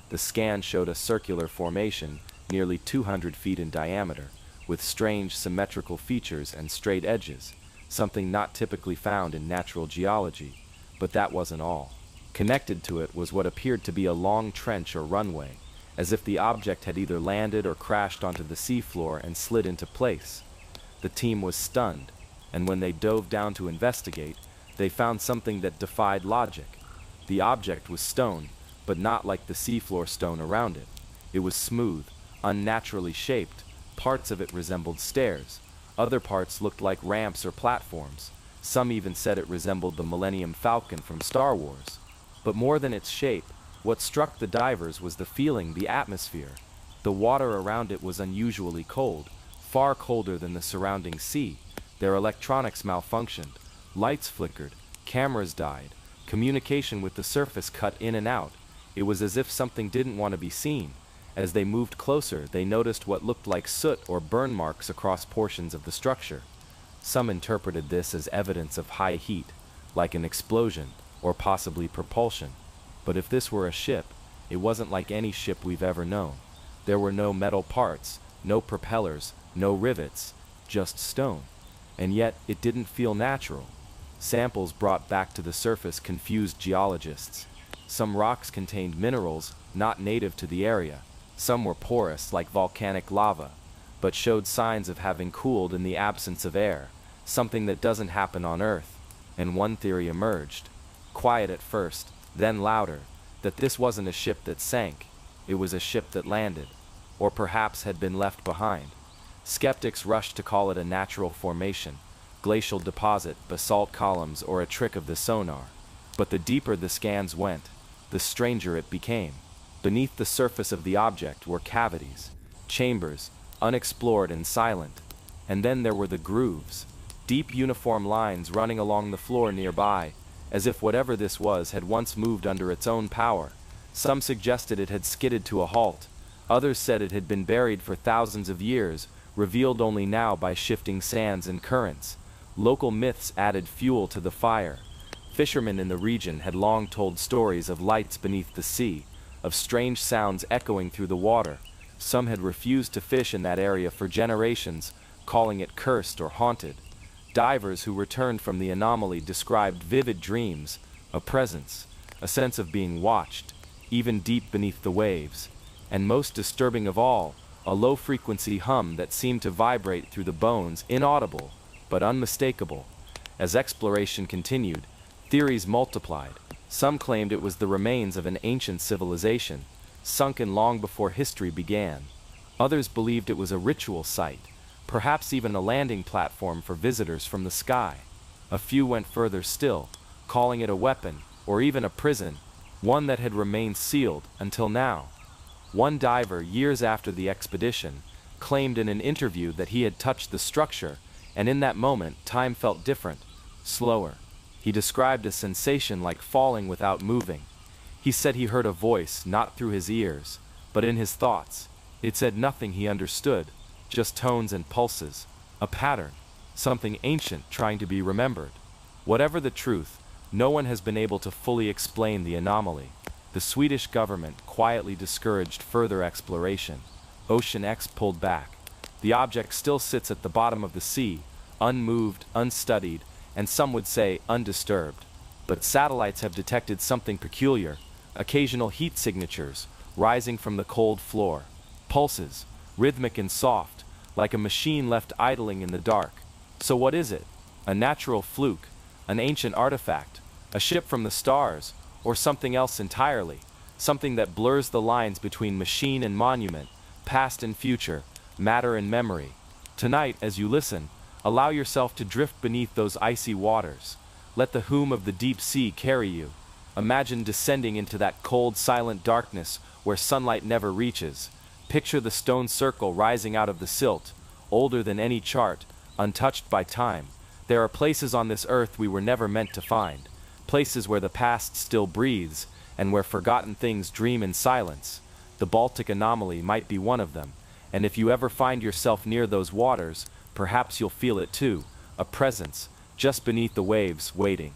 The scan showed a circular formation nearly 200 feet in diameter, with strange symmetrical features and straight edges, something not typically found in natural geology. But that wasn't all. Connected to it was what appeared to be a long trench or runway, as if the object had either landed or crashed onto the seafloor and slid into place. The team was stunned, and when they dove down to investigate, they found something that defied logic. The object was stone, but not like the seafloor stone around it. It was smooth, unnaturally shaped. Parts of it resembled stairs. Other parts looked like ramps or platforms. Some even said it resembled the Millennium Falcon from Star Wars. But more than its shape, what struck the divers was the feeling, the atmosphere. The water around it was unusually cold, far colder than the surrounding sea. Their electronics malfunctioned, lights flickered, cameras died, communication with the surface cut in and out. It was as if something didn't want to be seen. As they moved closer, they noticed what looked like soot or burn marks across portions of the structure. Some interpreted this as evidence of high heat, like an explosion, or possibly propulsion. But if this were a ship, it wasn't like any ship we've ever known. There were no metal parts, no propellers, no rivets, just stone. And yet, it didn't feel natural. Samples brought back to the surface confused geologists. Some rocks contained minerals not native to the area. Some were porous like volcanic lava, but showed signs of having cooled in the absence of air. something that doesn't happen on Earth. And one theory emerged, quiet at first, then louder, that this wasn't a ship that sank, it was a ship that landed, or perhaps had been left behind. Skeptics rushed to call it a natural formation, glacial deposit, basalt columns, or a trick of the sonar. But the deeper the scans went, the stranger it became. Beneath the surface of the object were cavities, chambers, unexplored and silent. And then there were the grooves, deep uniform lines running along the floor nearby, as if whatever this was had once moved under its own power. Some suggested it had skidded to a halt. Others said it had been buried for thousands of years, revealed only now by shifting sands and currents. Local myths added fuel to the fire. Fishermen in the region had long told stories of lights beneath the sea, of strange sounds echoing through the water. Some had refused to fish in that area for generations, calling it cursed or haunted. Divers who returned from the anomaly described vivid dreams, a presence, a sense of being watched, even deep beneath the waves. And most disturbing of all, a low-frequency hum that seemed to vibrate through the bones, inaudible, but unmistakable. As exploration continued, theories multiplied. Some claimed it was the remains of an ancient civilization, sunken long before history began. Others believed it was a ritual site, perhaps even a landing platform for visitors from the sky. A few went further still, calling it a weapon, or even a prison, one that had remained sealed until now. One diver, years after the expedition, claimed in an interview that he had touched the structure, and in that moment time felt different, slower. He described a sensation like falling without moving. He said he heard a voice, not through his ears, but in his thoughts. It said nothing he understood, just tones and pulses, a pattern, something ancient trying to be remembered. Whatever the truth, no one has been able to fully explain the anomaly. The Swedish government quietly discouraged further exploration. Ocean X pulled back. The object still sits at the bottom of the sea, unmoved, unstudied, and some would say undisturbed. But satellites have detected something peculiar, occasional heat signatures rising from the cold floor. Pulses, rhythmic and soft, like a machine left idling in the dark. So what is it? A natural fluke, an ancient artifact, a ship from the stars, or something else entirely, something that blurs the lines between machine and monument, past and future, matter and memory. Tonight, as you listen, allow yourself to drift beneath those icy waters. Let the hum of the deep sea carry you. Imagine descending into that cold, silent darkness where sunlight never reaches. Picture the stone circle rising out of the silt, older than any chart, untouched by time. There are places on this earth we were never meant to find, places where the past still breathes, and where forgotten things dream in silence. The Baltic anomaly might be one of them, and if you ever find yourself near those waters, perhaps you'll feel it too, a presence, just beneath the waves, waiting.